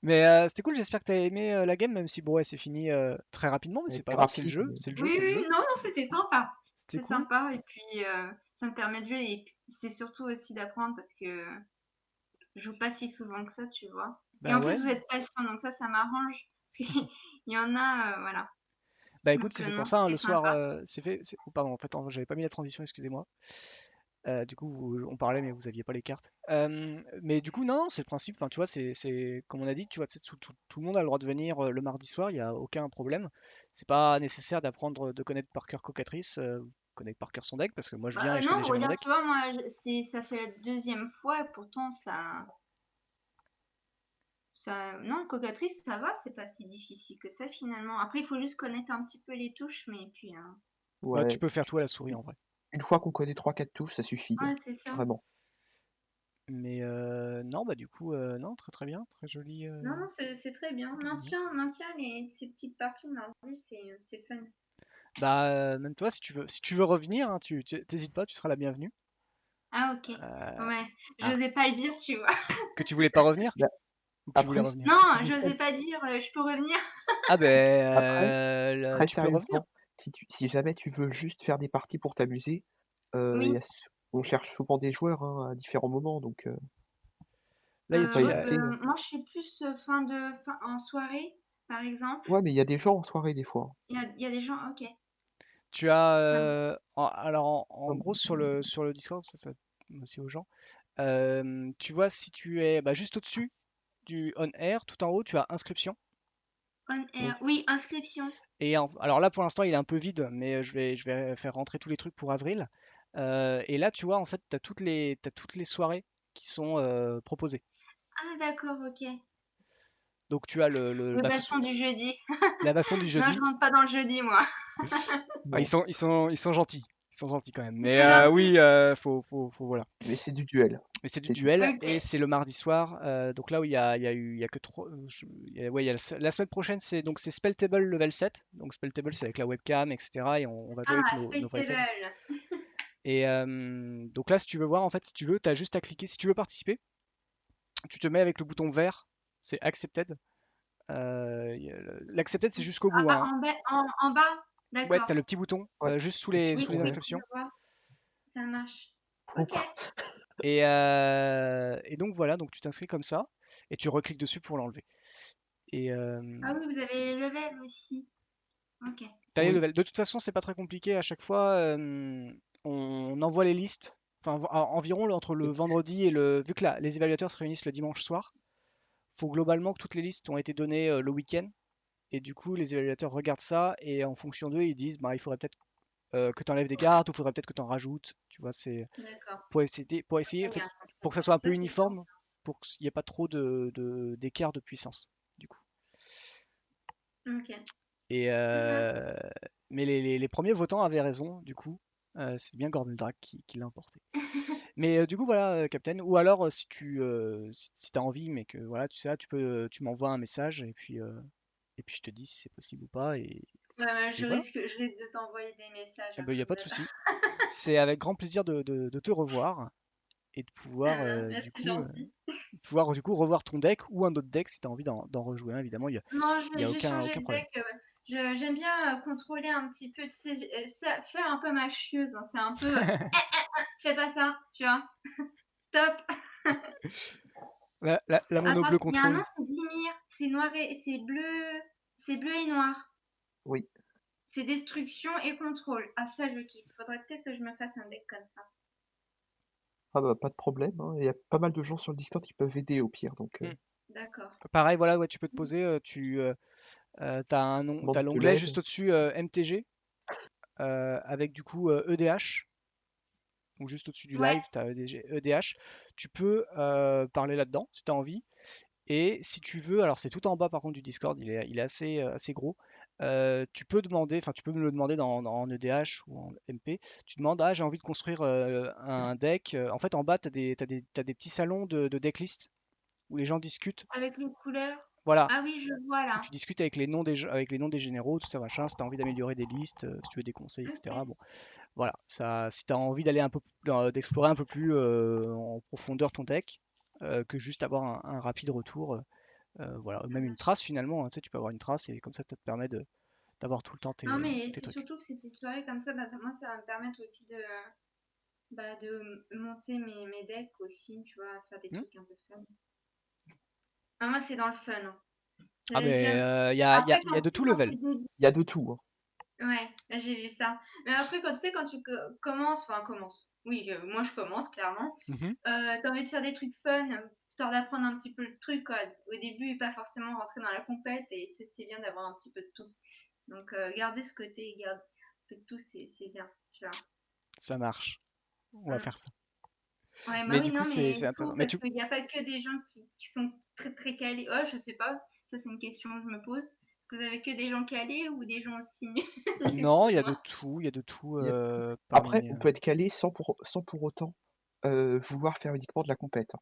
Mais c'était cool, j'espère que t'as aimé la game, même si bon, ouais, c'est fini très rapidement, mais Elle c'est pas était grave, c'est le rapide, jeu, mais c'est le jeu, Oui, c'est le oui, jeu. non, c'était sympa. C'était C'est cool. sympa, et puis ça me permet de jouer, et puis, c'est surtout aussi d'apprendre parce que je joue pas si souvent que ça, tu vois. Et Bah en ouais. plus, vous êtes patient, donc ça m'arrange. Parce qu'il y en a, voilà. Bah écoute, Donc c'est fait pour non, ça, hein, c'était le soir, sympa. c'est fait. Oh, pardon, en fait, j'avais pas mis la transition, excusez-moi. Du coup, on parlait, mais vous aviez pas les cartes. Mais du coup, non, c'est le principe. Enfin, tu vois, comme on a dit, tu vois, tout le monde a le droit de venir le mardi soir, il n'y a aucun problème. C'est pas nécessaire d'apprendre de connaître par cœur Cocatrice, connaître par cœur son deck, parce que moi je viens et je Non, connais jamais mon regarde, deck. tu vois, moi, ça fait la deuxième fois, et pourtant, non, Cocatrice, ça va, c'est pas si difficile que ça, finalement. Après, il faut juste connaître un petit peu les touches, mais puis, Bah, tu Ouais, peux faire tout à la souris en vrai. une fois qu'on connaît 3-4 touches, ça suffit, ouais, c'est ça. vraiment. Mais non, bah du coup, non, très très bien, très joli. Non, non, c'est très bien. Maintiens ces petites parties de mardi, c'est fun. Bah, même toi, si tu veux revenir, hein, t'hésites pas, tu seras la bienvenue. Ah, ok. Euh, Ouais, ah, j'osais pas le dire, tu vois. que tu voulais pas revenir? Bah, Ou que tu voulais après, revenir? Non, si tu veux faire j'osais pas dire, je peux revenir. Ah ben, après, très tu peux revenir. sérieusement, si jamais tu veux juste faire des parties pour t'amuser, Oui. on cherche souvent des joueurs, hein, à différents moments, donc Là, faut pas il y a- hésiter, hein. Moi, je suis plus fin en soirée, par exemple. Ouais, mais il y a des gens en soirée des fois. Il y a des gens, ok. tu as, Ah, alors en Enfin, gros sur le Discord, ça aussi aux gens. Tu vois si tu es bah, juste au-dessus du on air, tout en haut, tu as inscription. on oui. air. Oui, inscription. Et alors là, pour l'instant, il est un peu vide, mais je vais faire rentrer tous les trucs pour avril. Et là, tu vois, en fait, t'as toutes les soirées qui sont proposées. Ah, d'accord, ok. Donc tu as Le baston du jeudi. la baston du Non, je jeudi. rentre pas dans le jeudi, moi. Ah, Non, ils sont gentils. Ils sont gentils quand même. Ils Mais sont gentils. oui, voilà. mais c'est du duel, Mais c'est du c'est tout. duel et Ok. c'est le mardi soir. Donc là où il y a que trois. Ouais, la semaine prochaine, c'est Spell Table level 7. Donc Spell Table, c'est avec la webcam, etc. Et on va jouer avec Ah, nos vrais players. spectacle. Et donc là, si tu veux voir, en fait, si tu veux, tu as juste à cliquer. Si tu veux participer, tu te mets avec le bouton vert. C'est Accepted. L'accepted, c'est jusqu'au bout, Ah, hein. en bas. Ouais, D'accord. t'as le petit bouton Ouais, juste le petit Oui, sous les bouton vert. je inscriptions. vois. Ça marche. Faut Ok. pas Et donc voilà, donc tu t'inscris comme ça et tu recliques dessus pour l'enlever. Et Ah oui, vous avez les levels aussi. Ok. t'as les oui, levels. De toute façon, c'est pas très compliqué. À chaque fois, on envoie les listes. Enfin, environ entre le et vendredi et vu que les évaluateurs se réunissent le dimanche soir, faut globalement que toutes les listes ont été données le week-end. Et du coup, les évaluateurs regardent ça et en fonction d'eux, ils disent, bah, il faudrait peut-être que tu enlèves des cartes ou il faudrait peut-être que tu en rajoutes. Tu vois, c'est D'accord. pour essayer, en Très fait, bien. pour que ça soit un Ça, peu c'est bien. uniforme, pour qu'il n'y ait pas trop d'écart de puissance, du coup. Ok. Et, Très bien. mais les premiers votants avaient raison, du coup. C'est bien Gormuldrack qui l'a emporté. Mais du coup, voilà, Captain. Ou alors, si t'as envie, mais que voilà, tu sais, tu m'envoies un message et puis je te dis si c'est possible ou pas. Ouais, ouais, Et voilà. je risque de t'envoyer des messages Eh un ben, il n'y a truc pas de de souci. C'est avec grand plaisir de te revoir et de pouvoir c'est gentil. pouvoir du coup revoir ton deck ou un autre deck si tu as envie d'en rejouer un, évidemment. Non, Il y a j'ai changé aucun de problème. deck. J'aime bien contrôler un petit peu, tu sais, faire un peu ma chieuse. Hein, c'est un peu. Fais pas ça, tu vois. Stop. La mono bleu Il y a un nom, contrôle. c'est Dimir. C'est noir et c'est bleu. C'est bleu et noir. Oui. C'est destruction et contrôle. Ah, ça, je kiffe. Faudrait peut-être que je me fasse un deck comme ça. Ah bah, pas de problème, hein. Il y a pas mal de gens sur le Discord qui peuvent aider au pire, donc D'accord. Pareil, voilà, ouais, tu peux te poser. T'as demande de l'onglet l'aide. juste au-dessus MTG avec du coup EDH. Ou juste au-dessus du Ouais. live, tu as EDH. Tu peux parler là-dedans si tu as envie. Et si tu veux, alors c'est tout en bas par contre du Discord, il est assez gros. Tu peux demander, enfin tu peux me le demander en EDH ou en MP. Tu demandes, ah j'ai envie de construire un deck. En fait en bas t'as des petits salons de decklist où les gens discutent. Avec les couleurs. Voilà, Ah oui, je vois où là. tu discutes avec les noms des généraux, tout ça machin. Si tu as envie d'améliorer des listes, si tu veux des conseils, etc. Ok. Bon, voilà, ça, si tu as envie d'aller un peu, d'explorer un peu plus en profondeur ton deck, que juste avoir un rapide retour. Voilà, même une trace finalement, hein, tu sais, tu peux avoir une trace et comme ça, ça te permet d'avoir tout le temps Non, mais tes c'est trucs. surtout que c'était soirée comme ça, moi, ça va me permettre aussi de monter mes decks aussi, tu vois, faire des Hmm. trucs un peu fun. Ah, moi, c'est dans le fun. Hein. Ah mais J'aime. il Après, y a de tout level. Il y a de tout, hein. Ouais, là, j'ai vu ça. Mais après, quand tu sais, quand tu commences, enfin, commence. Oui, moi, je commence, clairement. Mhm. T'as envie de faire des trucs fun, histoire d'apprendre un petit peu le truc, quoi. Au début, pas forcément rentrer dans la compète, et c'est bien d'avoir un petit peu de tout. Donc, garder ce côté, garder un peu de tout, c'est bien, tu vois. Ça marche. On va Mm. faire ça. Ouais, bah Mais oui, du coup, non, mais c'est il faut, intéressant. Mais parce qu'il n'y a pas que des gens qui sont très très calés. Oh, je sais pas, ça c'est une question que je me pose. Est-ce que vous avez que des gens calés ou des gens aussi nuls non, que moi? il y a de tout Il y a de tout. Après, parmi. on peut être calé sans pour autant vouloir faire uniquement de la compète, hein.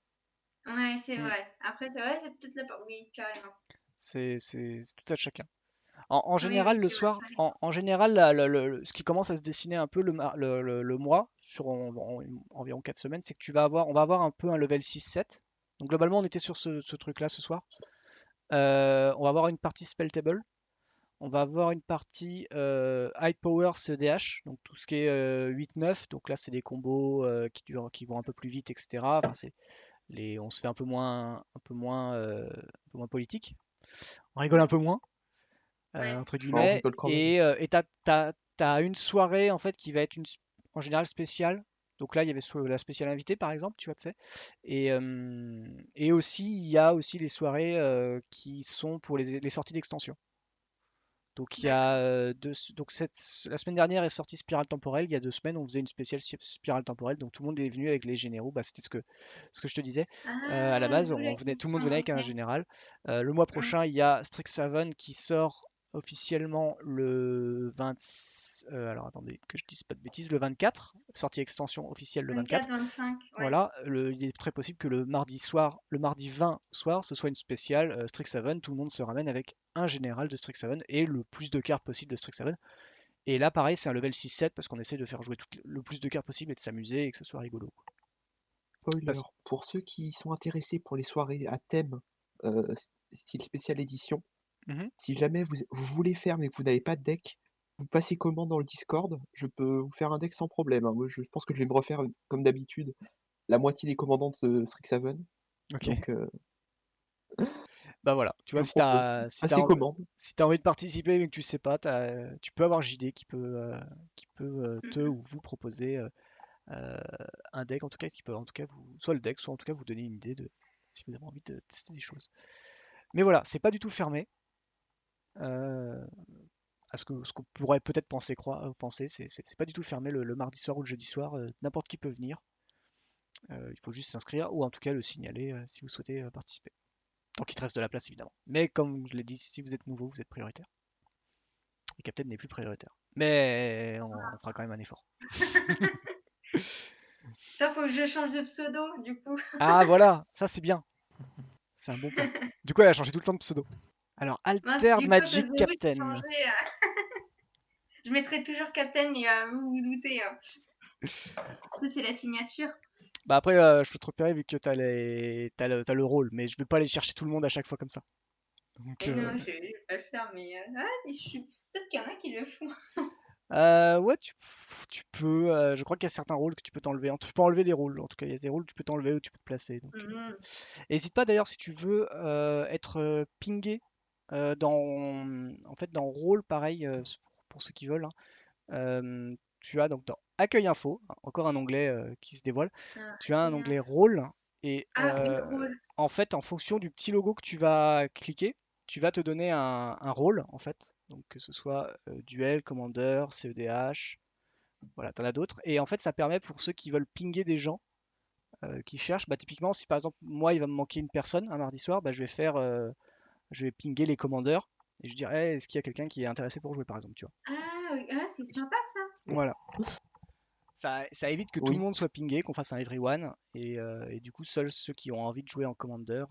Ouais, c'est Hmm. vrai. Après, c'est vrai, c'est peut-être la. Oui, carrément. C'est tout à chacun. En Oui, général, oui, le c'est vrai, soir, carrément. en général, ce qui commence à se dessiner un peu le mois, sur environ 4 semaines, c'est que on va avoir un peu un level 6-7. Donc globalement, on était sur ce truc-là ce soir. On va avoir une partie spell table. On va avoir une partie high power CEDH, donc tout ce qui est 8-9. Donc là, c'est des combos qui vont un peu plus vite, etc. Enfin, on se fait un peu moins politique. On rigole un Ouais, peu moins ouais. entre On guillemets, rigole quand même. et t'as une soirée en fait qui va être en général spéciale. Donc là, il y avait la spéciale invitée par exemple, tu vois, tu sais. Et aussi, il y a aussi les soirées qui sont pour les sorties d'extension. Donc il y a D'accord. la semaine dernière est sortie Spirale Temporelle. Il y a 2 semaines, on faisait une spéciale Spirale Temporelle. Donc tout le monde est venu avec les généraux. Bah, c'était ce que je te disais. À la Ah, base, d'où la tout le monde question, venait avec un ok. général. Le mois Mm. prochain, il y a Strixhaven qui sort officiellement le 20. Alors attendez que je dise pas de bêtises. Le 24. Sortie extension officielle le 24. 24-25, ouais. Voilà, il est très possible que le mardi soir, le mardi 20 soir, ce soit une spéciale Strixhaven. Tout le monde se ramène avec un général de Strixhaven et le plus de cartes possible de Strixhaven. Et là, pareil, c'est un level 6-7 parce qu'on essaie de faire jouer le plus de cartes possible et de s'amuser et que ce soit rigolo. Spoiler, Parce- pour ceux qui sont intéressés pour les soirées à thème, euh, style spécial édition, Mhm. si jamais vous voulez faire mais que vous n'avez pas de deck, vous passez commande dans le Discord, je peux vous faire un deck sans problème, hein. Moi, je pense que je vais me refaire, comme d'habitude, la moitié des commandants de Strixhaven. Ok. Donc, Bah voilà, tu vois, je propose. Passez commande. si t'as envie de participer mais que tu sais pas, tu peux avoir JD qui peut Mm, te mm. ou vous proposer euh, un deck, en tout cas, qui peut en tout cas soit le deck, soit en tout cas vous donner une idée de si vous avez envie de tester des choses. Mais voilà, c'est pas du tout fermé. euh, à ce qu'on pourrait peut-être penser, c'est pas du tout fermé le mardi soir ou le jeudi soir, n'importe qui peut venir. Il faut juste s'inscrire ou en tout cas le signaler si vous souhaitez participer. Tant qu'il te reste de la place évidemment. Mais comme je l'ai dit, si vous êtes nouveau, vous êtes prioritaire. Et Captain n'est plus prioritaire. Mais on fera quand même un effort. Toi, faut que je change de pseudo, du coup. Ah voilà, ça c'est bien. C'est un bon point. Du coup, elle a changé tout le temps de pseudo. Alors, Mince, Altered du coup, à Magic cause de vous, j'ai Captain. changé. Je mettrai toujours Captain, mais vous vous doutez. Ça, c'est la signature. Bah après, je peux te repérer vu que t'as le rôle, mais je vais pas aller chercher tout le monde à chaque fois comme ça. Donc, Et non, je vais pas le faire, mais peut-être qu'il y en a qui le font. ouais, tu peux. Je crois qu'il y a certains rôles que tu peux t'enlever. Tu peux enlever des rôles. En tout cas, il y a des rôles que tu peux t'enlever ou tu peux te placer. Donc, Mhm. n'hésite pas d'ailleurs si tu veux être pingé en fait, dans rôle pareil pour ceux qui veulent, hein. Tu as donc dans Accueil info, encore un onglet qui se dévoile. Ah, Tu as un bien. onglet rôle et Ah oui, rôle. en fait, en fonction du petit logo que tu vas cliquer, tu vas te donner un rôle en fait. Donc que ce soit duel, commandeur, CEDH, voilà, t'en as d'autres. Et en fait, ça permet pour ceux qui veulent pinguer des gens qui cherchent, bah, typiquement, si par exemple moi il va me manquer une personne un mardi soir, bah, je vais pinguer les commandeurs et je dirais est-ce qu'il y a quelqu'un qui est intéressé pour jouer par exemple, tu vois. Ah oui, ah, c'est sympa ça. Voilà. Ça évite que tout le Oui, monde soit pingé, qu'on fasse un everyone, et du coup, seuls ceux qui ont envie de jouer en commander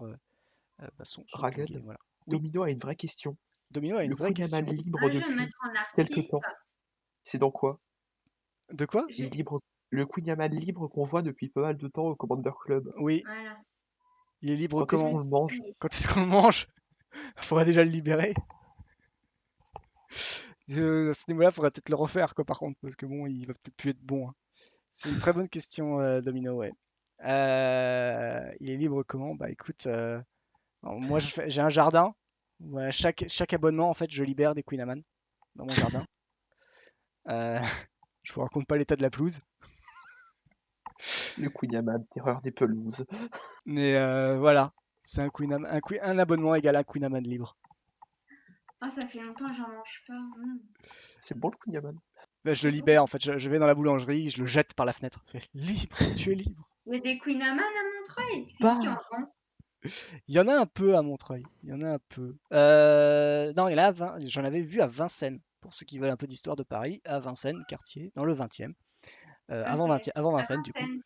bah, sont pingés. Ragan, Voilà. Oui, Domino a une vraie question. Domino a une Le vraie Queen Amman question. libre Ah, je vais me depuis mettre en quelque artiste. temps, c'est dans quoi? De quoi? J'ai- Libre... Le Queen Amman libre qu'on voit depuis pas mal de temps au Commander Club. Oui, Voilà. il est libre Quand est-ce comment? qu'on le mange? Quand est-ce qu'on le mange? Il faudrait déjà le libérer. À ce niveau-là, il faudrait peut-être le refaire, quoi, par contre, parce que bon, il va peut-être plus être bon, hein. C'est une très bonne question, Domino, ouais. Il est libre comment? Bah écoute, alors, moi j'ai un jardin. Ouais, chaque abonnement, en fait, je libère des Queen Amman dans mon jardin. Euh, je vous raconte pas l'état de la pelouse. Le Queen Amman, terreur des pelouses. Mais voilà, c'est un abonnement égale un Queen Amman libre. Ah, ça fait longtemps que j'en mange pas. C'est bon le Queen Amman. Bah, je le C'est bon. libère, en fait, je vais dans la boulangerie, je le jette par la fenêtre. Je fais, libre, tu es libre. Il y a des Queen Amman à Montreuil. C'est Bah, qui en vend? Il y en a un peu à Montreuil, il y en a un peu. Non, il y en a j'en avais vu à Vincennes, pour ceux qui veulent un peu d'histoire de Paris, à Vincennes, quartier, dans le 20e. Ok. Avant À Vincennes, du coup. Vincennes.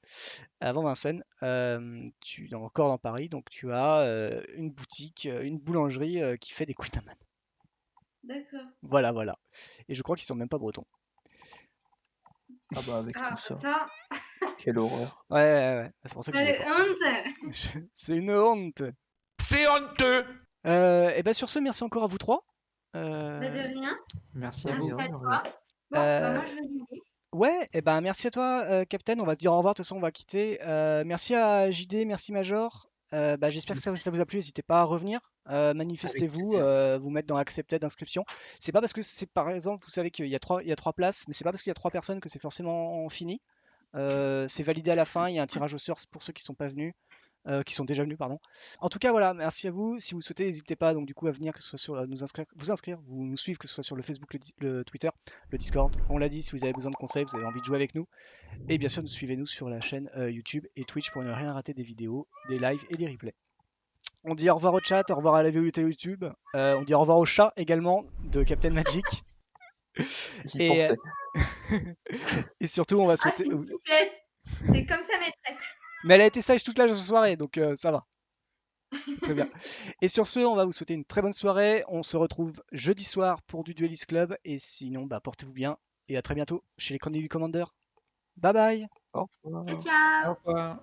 Avant Vincennes, encore dans Paris, donc tu as une boutique, une boulangerie qui fait des Queen Amman. D'accord. Voilà, voilà. Et je crois qu'ils sont même pas bretons. ah bah avec Ah, tout ça, ça. quelle horreur. Ouais, ouais, ouais. C'est pour ça que je vais pas. Honte. C'est une honte. C'est honteux! Et ben sur ce, merci encore à vous trois. Bah, de rien. Merci De à vous. rien, Merci à de toi. rien. Bon, bah, Euh, moi, je vais y aller. ouais, et ben merci à toi, Captain. On va se dire au revoir. De toute façon, on va quitter. Merci à JD, merci Major. Bah, j'espère que ça vous a plu. N'hésitez pas à revenir. Manifestez-vous, plaisir. vous mettre dans Accepted d'inscription. C'est pas parce que c'est par exemple, vous savez qu'il y a trois places, mais c'est pas parce qu'il y a trois personnes que c'est forcément fini. C'est validé à la fin. Il y a un tirage au sort pour ceux qui sont pas venus. Qui sont déjà venus, pardon. En tout cas, voilà, merci à vous. Si vous souhaitez, n'hésitez pas donc du coup à venir, que ce soit sur vous inscrire, vous nous suivre, que ce soit sur le Facebook, le Twitter, le Discord. On l'a dit, si vous avez besoin de conseils, vous avez envie de jouer avec nous, et bien sûr, suivez-nous sur la chaîne YouTube et Twitch pour ne rien rater des vidéos, des lives et des replays. On dit au revoir au chat, au revoir à la vidéo YouTube, on dit au revoir au chat également de Captain Magic, J'y et, pensais. et surtout, on va Ah, c'est souhaiter. une soufflette. C'est comme sa maîtresse. Mais elle a été sage toute la soirée, donc ça va. Très bien. Et sur ce, on va vous souhaiter une très bonne soirée. On se retrouve jeudi soir pour du Duelist Club. Et sinon, bah, portez-vous bien. Et à très bientôt chez les Chroniques du Commander. Bye bye. Au revoir. Ciao, ciao. Au revoir.